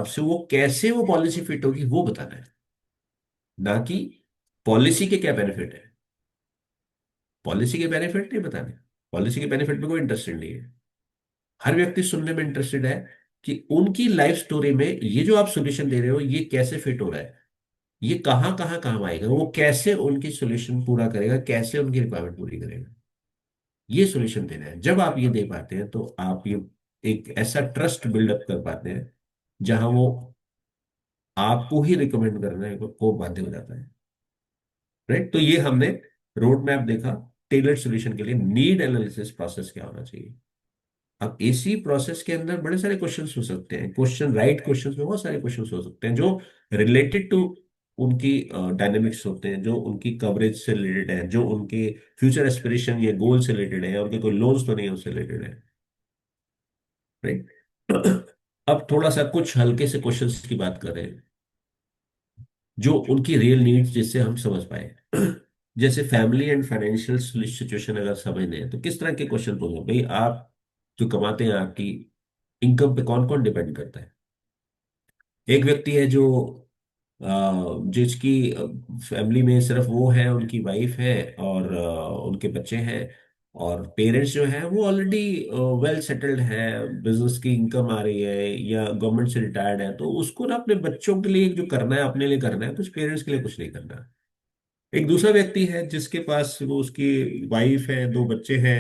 F: से वो कैसे वो पॉलिसी फिट होगी वो बताना है, ना कि पॉलिसी के क्या बेनिफिट है। पॉलिसी के बेनिफिट नहीं बताने, पॉलिसी के बेनिफिट में कोई इंटरेस्टेड नहीं है। हर व्यक्ति सुनने में इंटरेस्टेड है कि उनकी लाइफ स्टोरी में ये जो आप सोल्यूशन दे रहे हो ये कैसे फिट हो रहा है, ये कहाँ कहाँ काम आएगा, वो कैसे उनकी सोल्यूशन पूरा करेगा, कैसे उनकी रिक्वायरमेंट पूरी करेगा, ये सोल्यूशन देना है। जब आप ये दे पाते हैं तो आप ये एक ऐसा ट्रस्ट बिल्डअप कर पाते हैं जहां वो आपको ही रिकमेंड करने को बाध्य हो जाता है, राइट। तो ये हमने रोड मैप देखा टेलर्ड सोल्यूशन के लिए, नीड एनालिसिस प्रोसेस क्या होना चाहिए। अब इसी प्रोसेस के अंदर बड़े सारे क्वेश्चंस हो सकते हैं, क्वेश्चन राइट क्वेश्चंस में बहुत सारे क्वेश्चंस हो सकते हैं जो रिलेटेड टू उनकी डायनेमिक्स होते हैं, जो उनकी कवरेज से रिलेटेड है, जो उनके फ्यूचर एस्पिरेशन या गोल से रिलेटेड है, उनके कोई लोन्स तो नहीं है उससे रिलेटेड है, राइट। अब थोड़ा सा कुछ हल्के से क्वेश्चंस की बात कर रहे हैं जो उनकी रियल नीड्स जिससे हम समझ पाए। जैसे फैमिली एंड फाइनेंशियल सिचुएशन अगर समझने हैं तो किस तरह के क्वेश्चन पूछो भाई, आप जो कमाते हैं आपकी इनकम पे कौन कौन डिपेंड करता है। एक व्यक्ति है जो जिसकी फैमिली में सिर्फ वो है, उनकी वाइफ है और उनके बच्चे हैं, और पेरेंट्स जो है वो ऑलरेडी वेल सेटल्ड है, बिजनेस की इनकम आ रही है या गवर्नमेंट से रिटायर्ड है, तो उसको ना अपने बच्चों के लिए जो करना है अपने लिए करना है, कुछ पेरेंट्स के लिए कुछ नहीं करना है। एक दूसरा व्यक्ति है जिसके पास वो उसकी वाइफ है, 2 बच्चे हैं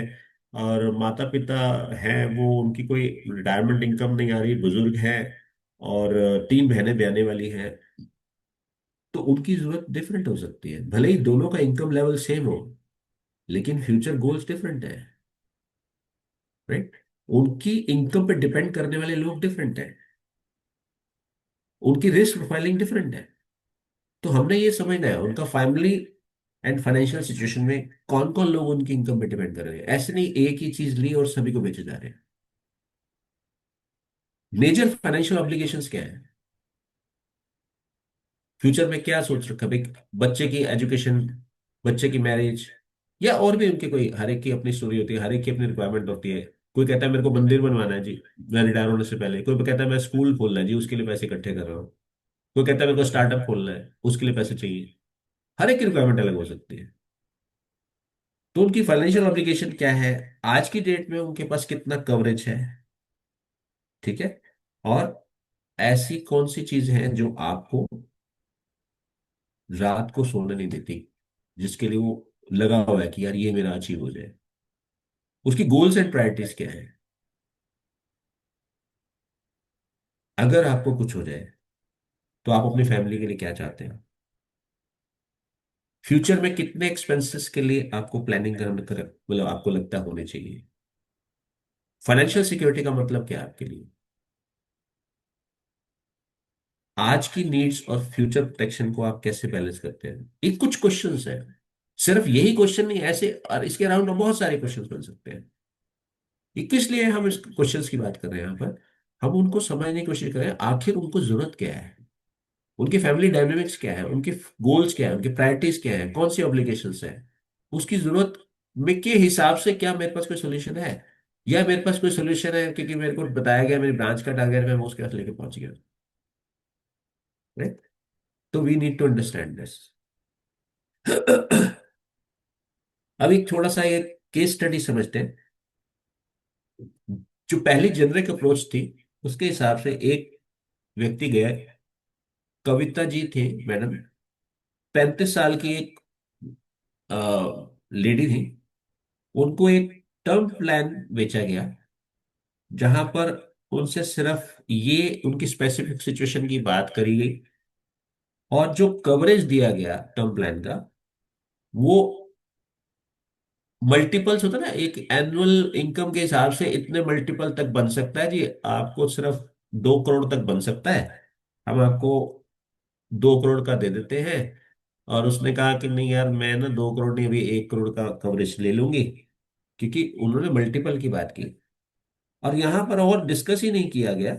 F: और माता पिता हैं, वो उनकी कोई रिटायरमेंट इनकम नहीं आ रही, बुजुर्ग है और 3 बहनें भी आने वाली हैं। तो उनकी जरूरत डिफरेंट हो सकती है, भले ही दोनों का इनकम लेवल सेम हो, लेकिन फ्यूचर गोल्स डिफरेंट है, राइट। उनकी इनकम पे डिपेंड करने वाले लोग डिफरेंट है, उनकी रिस्क प्रोफाइलिंग डिफरेंट है। तो हमने ये समझना है उनका फैमिली एंड फाइनेंशियल सिचुएशन में कौन कौन लोग उनकी इनकम पे डिपेंड कर रहे हैं। ऐसे नहीं एक ही चीज ली और सभी को बेचे जा रहे हैं। मेजर फाइनेंशियल ऑब्लिगेशंस क्या है, फ्यूचर में क्या सोच रखा भाई, बच्चे की एजुकेशन, बच्चे की मैरिज, या और भी उनकी कोई, हर एक की अपनी स्टोरी होती है, हर एक की अपनी रिक्वायरमेंट होती है। कोई कहता है मेरे को मंदिर बनवाना है जी मैं रिटायर होने से पहले, कोई कहता है मैं स्कूल खोलना है जी उसके लिए पैसे इकट्ठे कर रहा हूँ, कोई कहता है मेरे को स्टार्टअप खोलना है उसके लिए पैसे चाहिए। हर एक की रिक्वायरमेंट अलग हो सकती है। तो उनकी फाइनेंशियल ऑब्लिगेशन क्या है, आज की डेट में उनके पास कितना कवरेज है, ठीक है, और ऐसी कौन सी चीज है जो आपको रात को सोने नहीं देती, जिसके लिए वो लगा हुआ है कि यार ये मेरा अचीव हो जाए। उसकी गोल्स एंड प्रायोरिटीज क्या है, अगर आपको कुछ हो जाए तो आप अपनी फैमिली के लिए क्या चाहते हैं, फ्यूचर में कितने एक्सपेंसेस के लिए आपको प्लानिंग करना मतलब आपको लगता होने चाहिए। फाइनेंशियल सिक्योरिटी का मतलब क्या है आपके लिए, आज की नीड्स और फ्यूचर प्रोटेक्शन को आप कैसे बैलेंस करते हैं। ये कुछ क्वेश्चंस है, सिर्फ यही क्वेश्चन नहीं ऐसे, और इसके अराउंड बहुत सारे क्वेश्चंस बन सकते हैं। ये किस लिए हम इस क्वेश्चंस की बात कर रहे हैं यहाँ पर, हम उनको समझने की कोशिश कर रहे हैं आखिर उनको जरूरत क्या है। उनकी फैमिली डायनेमिक्स क्या है, उनके गोल्स क्या है, उनकी प्रायोरिटीज क्या है, कौन सी ऑब्लिगेशंस है, उसकी जरूरत में के हिसाब से क्या मेरे पास कोई सोल्यूशन है, या मेरे पास कोई सोल्यूशन है क्योंकि मेरे को बताया गया मेरी ब्रांच का टारगेट है, मैं उसके पास लेके पहुंच गया। राइट। तो we need to understand this. अब एक थोड़ा सा ये केस स्टडी समझते हैं। जो पहली जेनरिक अप्रोच थी उसके हिसाब से एक व्यक्ति गया, कविता जी थे मैडम, 35 साल की एक लेडी थी। उनको एक टर्म प्लान बेचा गया जहां पर उनसे सिर्फ ये उनकी स्पेसिफिक सिचुएशन की बात करी गई, और जो कवरेज दिया गया टर्म प्लान का वो मल्टीपल्स होता है ना, एक एनुअल इनकम के हिसाब से इतने मल्टीपल तक बन सकता है जी, आपको सिर्फ 2 करोड़ तक बन सकता है, हम आपको 2 करोड़ का दे देते हैं। और उसने कहा कि नहीं यार, मैं ना 2 करोड़ नहीं, अभी 1 करोड़ का कवरेज ले लूंगी, क्योंकि उन्होंने मल्टीपल की बात की। और यहां पर और डिस्कस ही नहीं किया गया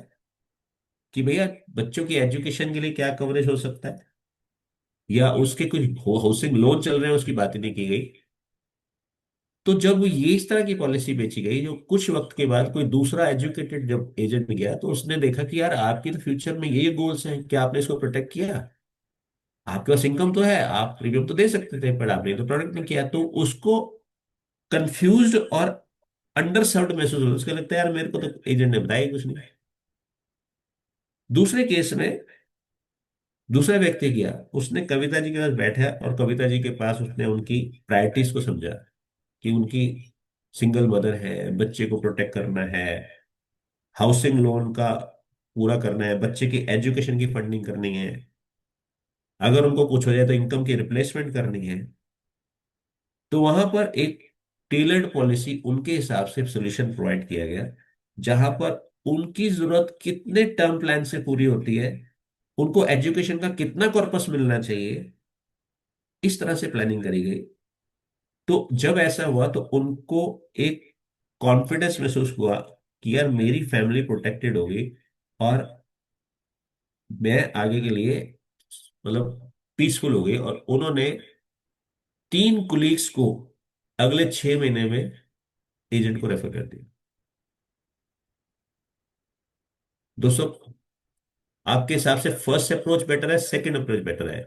F: कि भैया बच्चों की एजुकेशन के लिए क्या कवरेज हो सकता है, या उसके कुछ हाउसिंग लोन चल रहे हैं उसकी बात ही नहीं की गई। तो जब ये इस तरह की पॉलिसी बेची गई, जो कुछ वक्त के बाद कोई दूसरा एजुकेटेड जब एजेंट गया तो उसने देखा कि यार आपकी तो फ्यूचर में ये गोल्स हैं, क्या आपने इसको प्रोटेक्ट किया? आपके पास इनकम तो है, आप प्रीमियम तो दे सकते थे, पर आपने तो प्रोटेक्ट नहीं किया। तो उसको कंफ्यूज्ड और अंडर सर्व्ड महसूस होता है, उसको लगता है यार मेरे को तो एजेंट ने बताया ही कुछ नहीं। दूसरे केस में दूसरा व्यक्ति गया, उसने कविता जी के पास बैठा और कविता जी के पास उसने उनकी प्रायोरिटीज को समझा कि उनकी सिंगल मदर है, बच्चे को प्रोटेक्ट करना है, हाउसिंग लोन का पूरा करना है, बच्चे की एजुकेशन की फंडिंग करनी है, अगर उनको कुछ हो जाए तो इनकम की रिप्लेसमेंट करनी है। तो वहां पर एक टेलर्ड पॉलिसी उनके हिसाब से सोल्यूशन प्रोवाइड किया गया, जहां पर उनकी जरूरत कितने टर्म प्लान से पूरी होती है, उनको एजुकेशन का कितना कॉर्पस मिलना चाहिए, इस तरह से प्लानिंग करी गई। तो जब ऐसा हुआ तो उनको एक कॉन्फिडेंस महसूस हुआ कि यार मेरी फैमिली प्रोटेक्टेड होगी, और मैं आगे के लिए मतलब पीसफुल हो गई। और उन्होंने 3 कुलीग्स को अगले 6 महीने में एजेंट को रेफर कर दिया। दोस्तों, आपके हिसाब से फर्स्ट अप्रोच बेटर है, सेकंड अप्रोच बेटर है?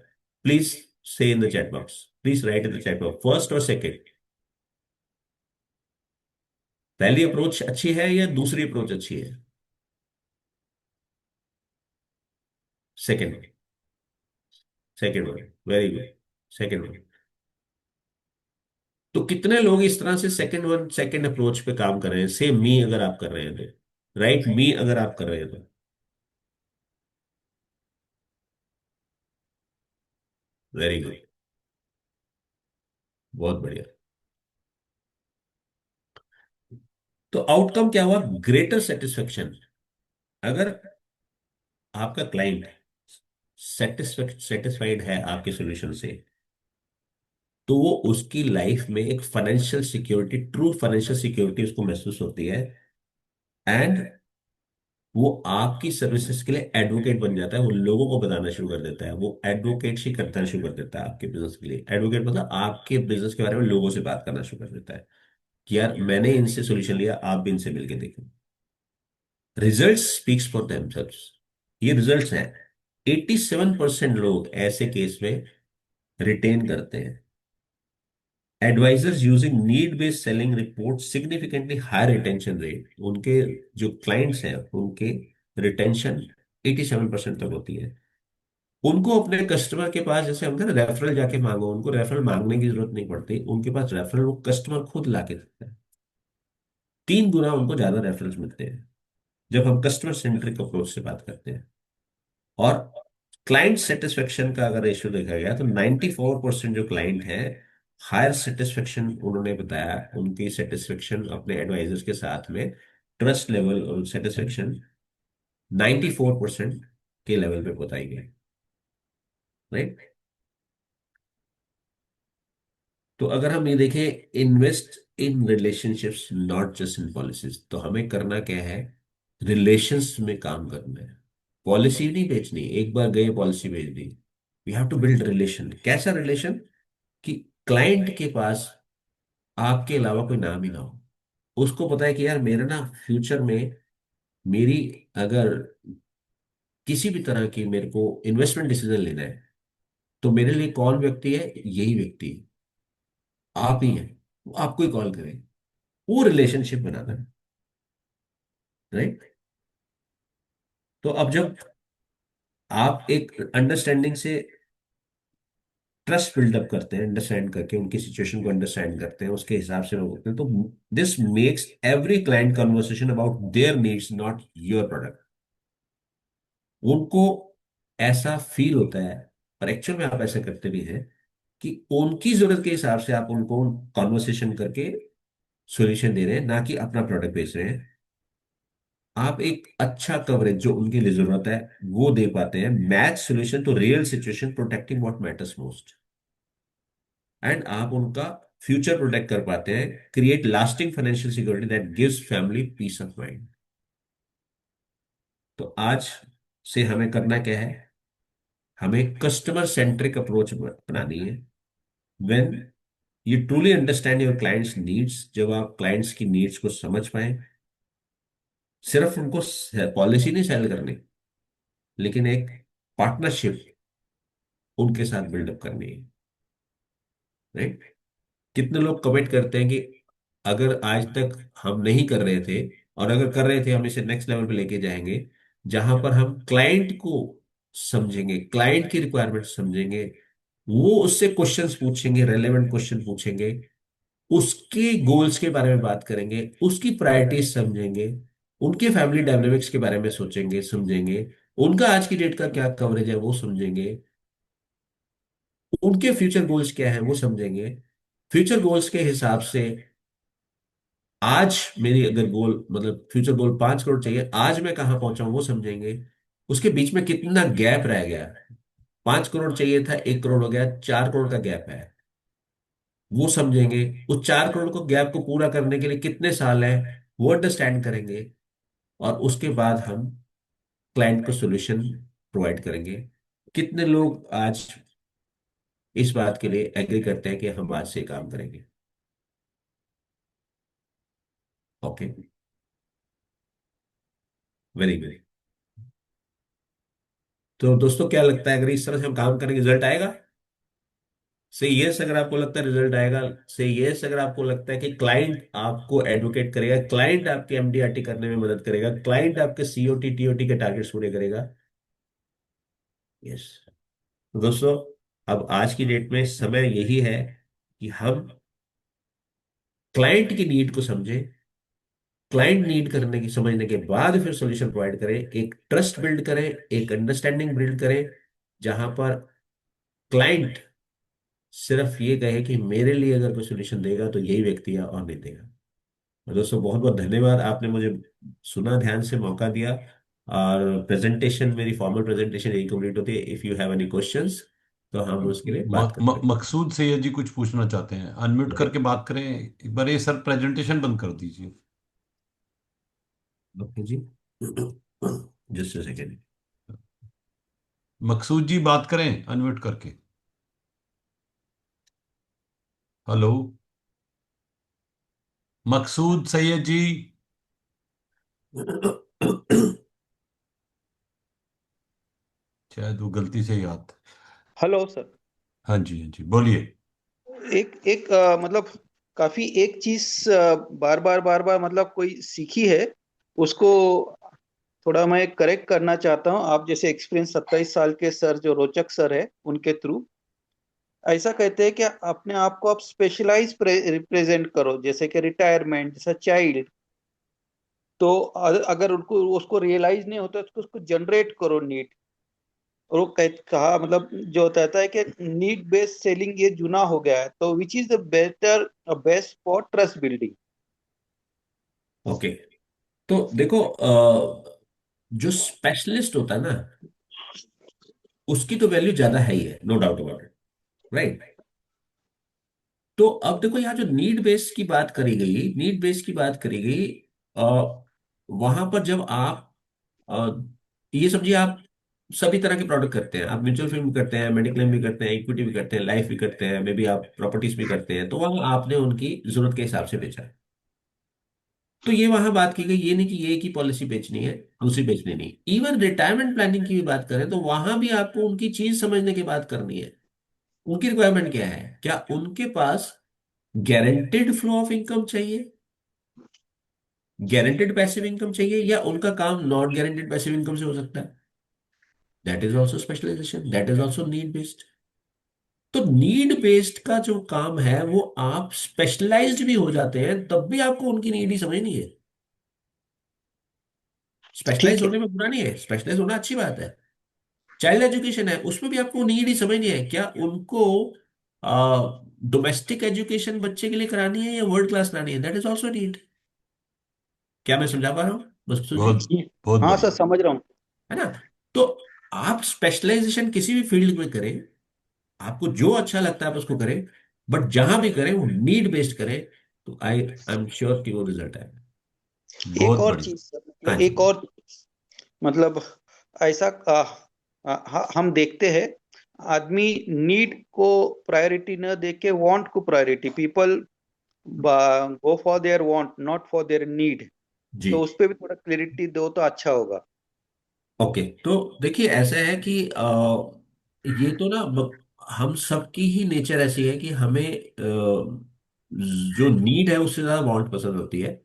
F: प्लीज से in the chat box, please right in the chat box, first और सेकंड। पहली अप्रोच अच्छी है या दूसरी अप्रोच अच्छी है? Second. Second one, very good, second one. तो कितने लोग इस तरह से सेकंड वन, सेकंड अप्रोच पे काम कर रहे हैं? सेम मी अगर आप कर रहे हैं तो, राइट, मी अगर आप कर रहे हैं तो, वेरी गुड, बहुत बढ़िया। तो आउटकम क्या हुआ? Greater satisfaction. अगर आपका क्लाइंट सेटिस्फाइड है आपके सोल्यूशन से, तो वो उसकी लाइफ में एक financial security, true financial security उसको महसूस होती है, एंड वो आपकी सर्विसेज के लिए एडवोकेट बन जाता है। वो लोगों को बताना शुरू कर देता है, वो एडवोकेट करना शुरू कर देता है आपके बिजनेस के लिए। एडवोकेट मतलब आपके बिजनेस के बारे में लोगों से बात करना शुरू कर देता है कि यार मैंने इनसे सोल्यूशन लिया, आप भी इनसे मिलकर देखो। Result speaks for themselves. ये रिजल्ट्स हैं। 87% लोग ऐसे केस में रिटेन करते हैं। Advisers using need based selling report significantly higher retention rate. उनके जो क्लाइंट्स हैं उनके रिटेंशन 87% तक होती है। उनको अपने कस्टमर के पास, जैसे हम कहते हैं रेफरल जाके मांगो, उनको रेफरल मांगने की जरूरत नहीं पड़ती, उनके पास रेफरल वो कस्टमर खुद ला के देता है। 3 गुना उनको ज्यादा रेफरल्स मिलते हैं जब हम कस्टमर सेंट्रिक अप्रोच से बात करते हैं। और क्लाइंट सेटिस्फेक्शन का अगर रेशियो देखा गया तो 94% जो क्लाइंट है, हायर सेटिस्फेक्शन उन्होंने बताया, उनकी सेटिस्फेक्शन अपने एडवाइजर्स के साथ में, ट्रस्ट लेवल और सेटिस्फेक्शन 94% के लेवल पे बताई गई। राइट। तो अगर हम ये देखें, invest in relationships not just in policies, तो हमें करना क्या है? रिलेशंस में काम करना है। पॉलिसी नहीं बेचनी, एक बार गए पॉलिसी बेच दी। We have to build relation. कैसा रिलेशन? कि क्लाइंट के पास आपके अलावा कोई नाम ही ना हो। उसको पता है कि यार मेरा ना फ्यूचर में, मेरी अगर किसी भी तरह की मेरे को इन्वेस्टमेंट डिसीजन लेना है, तो मेरे लिए कौन व्यक्ति है? यही व्यक्ति है, आप ही हैं। वो आपको ही कॉल करें। वो रिलेशनशिप बनाना है, राइट? तो अब जब आप एक अंडरस्टैंडिंग से ट्रस्ट बिल्डअप करते हैं, अंडरस्टैंड करके उनकी सिचुएशन को अंडरस्टैंड करते हैं, उसके हिसाब से लोग होते हैं, तो this makes every client conversation about their needs, not your product. उनको ऐसा फील होता है, और एक्चुअल में आप ऐसा करते भी हैं, कि उनकी जरूरत के हिसाब से आप उनको कॉन्वर्सेशन करके सॉल्यूशन दे रहे हैं, ना कि अपना प्रोडक्ट बेच रहे हैं। आप एक अच्छा कवरेज जो उनके लिए जरूरत है वो दे पाते हैं, match solution to real situation, protecting what matters most. And आप उनका फ्यूचर प्रोटेक्ट कर पाते हैं, create lasting financial security that gives family peace of mind. तो आज से हमें करना क्या है? हमें कस्टमर सेंट्रिक अप्रोच अपनानी है। When you truly understand your clients needs, जब आप क्लाइंट्स की नीड्स को समझ पाए, सिर्फ उनको पॉलिसी नहीं सेल करनी, लेकिन एक पार्टनरशिप उनके साथ बिल्डअप करनी है, राइट? कितने लोग कमेंट करते हैं कि अगर आज तक हम नहीं कर रहे थे, और अगर कर रहे थे हम इसे नेक्स्ट लेवल पे लेके जाएंगे, जहां पर हम क्लाइंट को समझेंगे, क्लाइंट की रिक्वायरमेंट समझेंगे, वो उससे क्वेश्चंस पूछेंगे, रेलेवेंट क्वेश्चन पूछेंगे, उसके गोल्स के बारे में बात करेंगे, उसकी प्रायोरिटीज समझेंगे, उनके फैमिली डायनामिक्स के बारे में सोचेंगे, समझेंगे, उनका आज की डेट का क्या कवरेज है वो समझेंगे, उनके फ्यूचर गोल्स क्या है वो समझेंगे। फ्यूचर गोल्स के हिसाब से आज मेरी अगर गोल, मतलब फ्यूचर गोल 5 करोड़ चाहिए, आज मैं कहाँ पहुंचा हूं वो समझेंगे। उसके बीच में कितना गैप रह गया, 5 करोड़ चाहिए था, 1 करोड़ हो गया, 4 करोड़ का गैप है, वो समझेंगे। उस 4 करोड़ को गैप को पूरा करने के लिए कितने साल है वो अंडरस्टैंड करेंगे। और उसके बाद हम क्लाइंट को सॉल्यूशन प्रोवाइड करेंगे। कितने लोग आज इस बात के लिए एग्री करते हैं कि हम आज से काम करेंगे? Okay, very good. तो दोस्तों क्या लगता है, अगर इस तरह से हम काम करेंगे रिजल्ट आएगा? से यस अगर आपको लगता है रिजल्ट आएगा। से यस अगर आपको लगता है कि क्लाइंट आपको एडवोकेट करेगा, क्लाइंट आपके एमडीआरटी करने में मदद करेगा, क्लाइंट आपके सीओटी टीओटी के टारगेट्स पूरे करेगा। यस। तो दोस्तों, अब आज की डेट में समय यही है कि हम क्लाइंट की नीड को समझें, क्लाइंट नीड करने की समझने के बाद फिर सॉल्यूशन प्रोवाइड करें, एक ट्रस्ट बिल्ड करें, एक अंडरस्टैंडिंग बिल्ड करें, जहां पर क्लाइंट सिर्फ ये कहे कि मेरे लिए अगर कोई सोल्यूशन देगा तो यही व्यक्ति है, और नहीं देगा। और दोस्तों बहुत बहुत धन्यवाद, आपने मुझे सुना, ध्यान से मौका दिया। और प्रेजेंटेशन, मेरी फॉर्मल प्रेजेंटेशन यही कंप्लीट होती है। If you have any questions तो हम उसके लिए बात करते हैं।
A: मकसूद सैयद जी कुछ पूछना चाहते हैं, अनम्यूट करके बात करें एक बार। ये सर प्रेजेंटेशन बंद कर दीजिए।
F: ओके जी, just a second.
A: Maqsood ji बात करें अनम्यूट करके। हेलो मकसूद सैयद जी। शायद वो गलती से याद।
J: Hello sir.
A: हाँ जी हाँ जी बोलिए।
J: एक एक मतलब काफी एक चीज बार बार मतलब कोई सीखी है उसको थोड़ा मैं करेक्ट करना चाहता हूँ। आप जैसे एक्सपीरियंस 27 साल के सर जो रोचक सर है उनके थ्रू ऐसा कहते हैं कि अपने आप को आप स्पेशलाइज रिप्रेजेंट करो, जैसे कि रिटायरमेंट, जैसा चाइल्ड। तो अगर उनको उसको रियलाइज नहीं होता तो उसको जनरेट करो नीड। और वो कहा मतलब जो कहता है कि नीड बेस्ड सेलिंग ये जुना हो गया है, तो which is the better best for trust building.
F: Okay, तो देखो, जो स्पेशलिस्ट होता है ना, उसकी तो वैल्यू ज्यादा है ही है, no doubt about it, right? तो अब देखो, यहाँ जो नीड बेस की बात करी गई, नीड बेस की बात करी गई, वहां पर जब आप ये समझिए आप सभी तरह के प्रोडक्ट करते हैं, आप म्यूचुअल फंड भी करते हैं, मेडिक्लेम भी करते हैं, इक्विटी भी करते हैं, लाइफ भी करते हैं, मे बी आप प्रॉपर्टीज भी करते हैं, तो वहां आपने उनकी जरूरत के हिसाब से बेचा है। तो ये वहां बात की गई, ये नहीं कि ये एक ही पॉलिसी बेचनी है दूसरी बेचनी नहीं। इवन रिटायरमेंट प्लानिंग की भी बात करें तो वहां भी आपको उनकी चीज समझने की बात करनी है। उनकी रिक्वायरमेंट क्या है, क्या उनके पास गारंटेड फ्लो ऑफ इनकम चाहिए, गारंटेड पैसिव इनकम चाहिए, या उनका काम नॉन गारंटेड पैसिव इनकम से हो सकता है। That is also specialization, that is also need based. तो नीड बेस्ड का जो काम है वो आप स्पेशलाइज्ड भी हो जाते हैं तब भी आपको उनकी नीड ही समझनी है। स्पेशलाइज
J: ठीक है।
F: होने में बुरा नहीं है, स्पेशलाइज होना अच्छी बात है। चाइल्ड एजुकेशन है, उसमें भी आपको नीड ही समझनी है, क्या उनको डोमेस्टिक एजुकेशन बच्चे के लिए करानी है या वर्ल्ड क्लास करानी है, दैट इज ऑल्सो नीड। क्या मैं समझा पा रहा हूँ बसु जी?
A: बहुत बहुत
J: हाँ सर,
A: बढ़िया।
J: समझ रहा हूँ।
F: है ना? तो आप स्पेशलाइजेशन किसी भी फील्ड में करें, आपको जो अच्छा लगता है आप उसको करें, बट जहां भी करें वो नीड बेस्ड करें, तो आई एम श्योर कि वो रिजल्ट आएगा।
J: एक
A: बहुत
J: और
A: बढ़िया।
J: चीज सर,
F: हाँ
J: मतलब
F: जी।
J: एक और, मतलब ऐसा हम देखते हैं, आदमी नीड को प्रायोरिटी न दे के वांट को priority, people go for their want not for their need.
F: जी।
J: तो उस पे भी थोड़ा क्लैरिटी दो तो अच्छा होगा।
F: ओके, तो देखिए ऐसा है कि ये तो ना हम सबकी ही नेचर ऐसी है कि हमें जो नीड है उससे ज्यादा वांट पसंद होती है।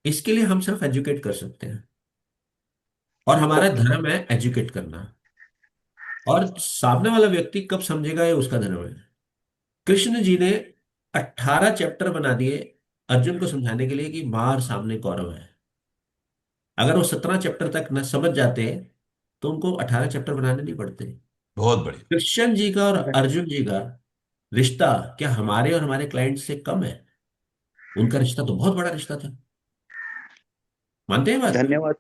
F: इसके लिए हम सिर्फ एजुकेट कर सकते हैं, और हमारा
J: ओके।
F: धर्म है एजुकेट करना। और सामने वाला व्यक्ति कब समझेगा ये उसका धर्म है। कृष्ण जी ने 18 चैप्टर बना दिए अर्जुन को समझाने के लिए कि मार सामने कौरव है। अगर वो 17 चैप्टर तक न समझ जाते तो उनको 18 चैप्टर बनाने नहीं पड़ते।
A: बहुत बढ़िया।
F: कृष्ण जी का और अर्जुन जी का रिश्ता क्या हमारे और हमारे क्लाइंट से कम है? उनका रिश्ता तो बहुत बड़ा रिश्ता था। मानते हैं बात?
J: धन्यवाद।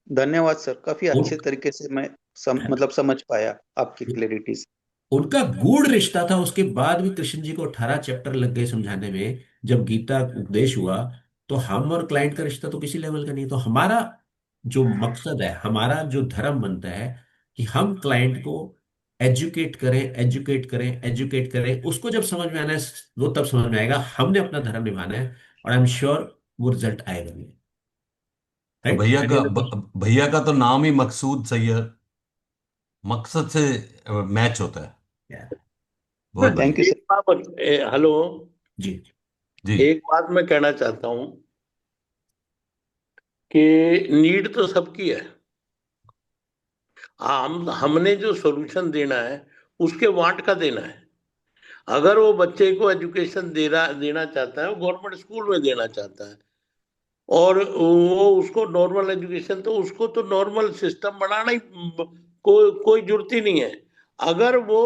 J: धन्यवाद सर, काफी
F: उन,
J: अच्छे तरीके से मैं मतलब समझ पाया आपकी क्लैरिटी से।
F: उनका गूढ़ रिश्ता था, उसके बाद भी कृष्ण जी को 18 चैप्टर लग गए समझाने में। जब गीता उपदेश हुआ तो हम और क्लाइंट का रिश्ता तो किसी लेवल का नहीं। तो हमारा जो मकसद है, हमारा जो धर्म बनता है कि हम क्लाइंट को एजुकेट करें, एजुकेट करें, एजुकेट करें। उसको जब समझ में आना है वो तब समझ में आएगा हमने अपना धर्म निभाना है, और आई एम श्योर वो रिजल्ट आएगा भी।
A: तो
F: राइट?
A: भैया का तो नाम ही मकसूद सैयद, मकसद से मैच होता है। बहुत
J: थैंक
A: बढ़िया।
J: यू
K: एक
J: सर।
K: बात हेलो,
F: जी।
A: जी।
K: एक बात मैं कहना चाहता हूँ कि नीड तो सबकी है। हमने जो सॉल्यूशन देना है उसके वांट का देना है। अगर वो बच्चे को एजुकेशन देना चाहता है, वो गवर्नमेंट स्कूल में देना चाहता है, और वो उसको नॉर्मल एजुकेशन, तो उसको तो नॉर्मल सिस्टम बनाना ही कोई जरूरत ही नहीं है। अगर वो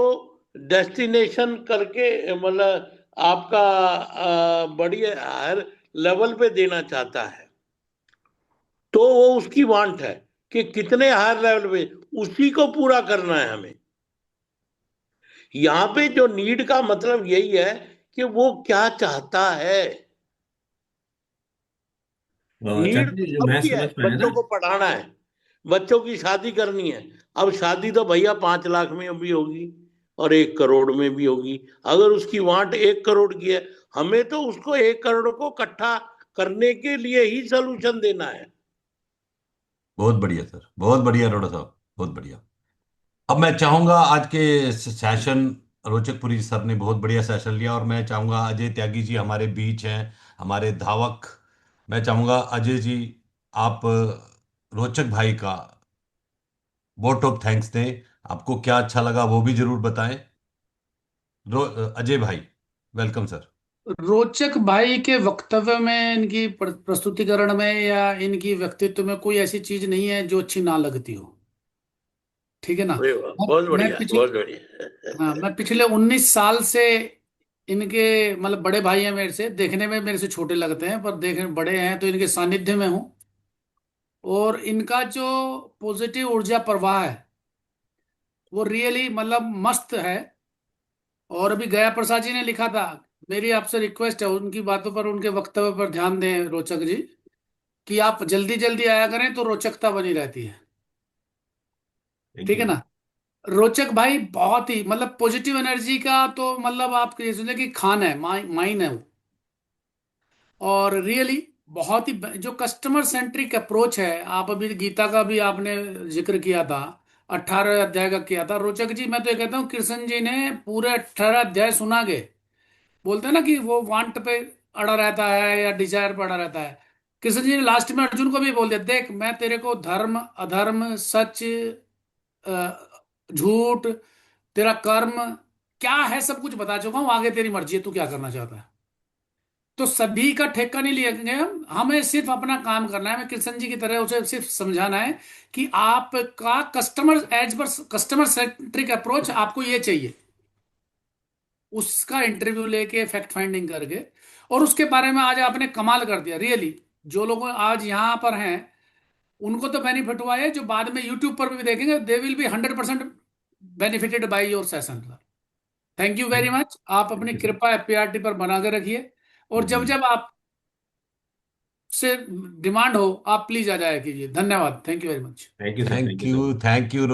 K: डेस्टिनेशन करके मतलब आपका बड़ी हायर लेवल पे देना चाहता है, तो वो उसकी वांट है कि कितने हायर लेवल पे, उसी को पूरा करना है हमें। यहाँ पे जो नीड का मतलब यही है कि वो क्या चाहता है। नीड
F: चाचा
K: तो
F: जी, जो मैं
K: सबकी है,
F: समझ पाया ना।
K: बच्चों को पढ़ाना है, बच्चों की शादी करनी है। अब शादी तो भैया 5 लाख में भी होगी और 1 करोड़ में भी होगी। अगर उसकी वांट 1 करोड़ की है, हमें तो उसको 1 करोड़ को इकट्ठा करने के लिए ही सोल्यूशन देना है।
A: बहुत बढ़िया सर, बहुत बढ़िया अरोड़ा साहब, बहुत बढ़िया। अब मैं चाहूंगा आज के सेशन, रोचकपुरी सर ने बहुत बढ़िया सेशन लिया, और मैं चाहूंगा अजय त्यागी जी हमारे बीच हैं, हमारे धावक। मैं चाहूंगा अजय जी, आप रोचक भाई का वोट ऑफ थैंक्स दें। आपको क्या अच्छा लगा वो भी जरूर बताएं। अजय भाई, वेलकम सर।
H: रोचक भाई के वक्तव्य में, इनकी प्रस्तुतिकरण में या इनकी व्यक्तित्व में कोई ऐसी चीज नहीं है जो अच्छी ना लगती हो। ठीक है ना।
K: अरे वाह,
H: मैं
K: बहुत
H: मैं
K: बढ़िया,
H: पिछले
K: बहुत बढ़िया।
H: हाँ, मैं पिछले 19 साल से इनके, मतलब बड़े भाई हैं मेरे से, देखने में मेरे से छोटे लगते हैं पर देखने में बड़े हैं, तो इनके सानिध्य में हूँ। और इनका जो पॉजिटिव ऊर्जा प्रवाह है वो रियली मतलब मस्त है। और अभी गया प्रसाद जी ने लिखा था, मेरी आपसे रिक्वेस्ट है उनकी बातों पर, उनके वक्तव्य पर ध्यान दें रोचक जी, कि आप जल्दी जल्दी आया करें तो रोचकता बनी रहती है। ठीक है ना। रोचक भाई बहुत ही मतलब पॉजिटिव एनर्जी का, तो मतलब आप ये समझे कि खान है, माइन है वो। और रियली बहुत ही जो कस्टमर सेंट्रिक अप्रोच है, आप अभी गीता का भी आपने जिक्र किया था, 18 अध्याय का किया था रोचक जी। मैं तो ये कहता हूँ कृष्ण जी ने पूरे 18 अध्याय सुना के, बोलते हैं ना कि वो वांट पे अड़ा रहता है या डिजायर पे अड़ा रहता है। कृष्ण जी ने लास्ट में अर्जुन को भी बोल दिया, देख मैं तेरे को धर्म अधर्म सच झूठ तेरा कर्म क्या है सब कुछ बता चुका हूं, आगे तेरी मर्जी है तू क्या करना चाहता है। तो सभी का ठेका नहीं लिएंगे हम, हमें सिर्फ अपना काम करना है। हमें कृष्ण जी की तरह उसे सिर्फ समझाना है कि आपका कस्टमर एज पर कस्टमर सेंट्रिक अप्रोच आपको ये चाहिए, उसका इंटरव्यू लेके फैक्ट फाइंडिंग करके। और उसके बारे में आज आपने कमाल कर दिया रियली। जो लोग आज यहाँ पर हैं उनको तो बेनिफिट हुआ है, जो बाद में यूट्यूब पर भी देखेंगे they will be 100% benefited by your session. Thank you very much. आप अपनी
F: थैंक यू सर।
H: कृपा एपीआरटी पर बना के रखिए, और जब
F: जी।
H: जब आप से डिमांड हो आप प्लीज आ जाया कीजिए। धन्यवाद। Thank you very much.
F: Thank you sir, thank
A: thank
F: you so
A: you,
F: much.
A: Thank you.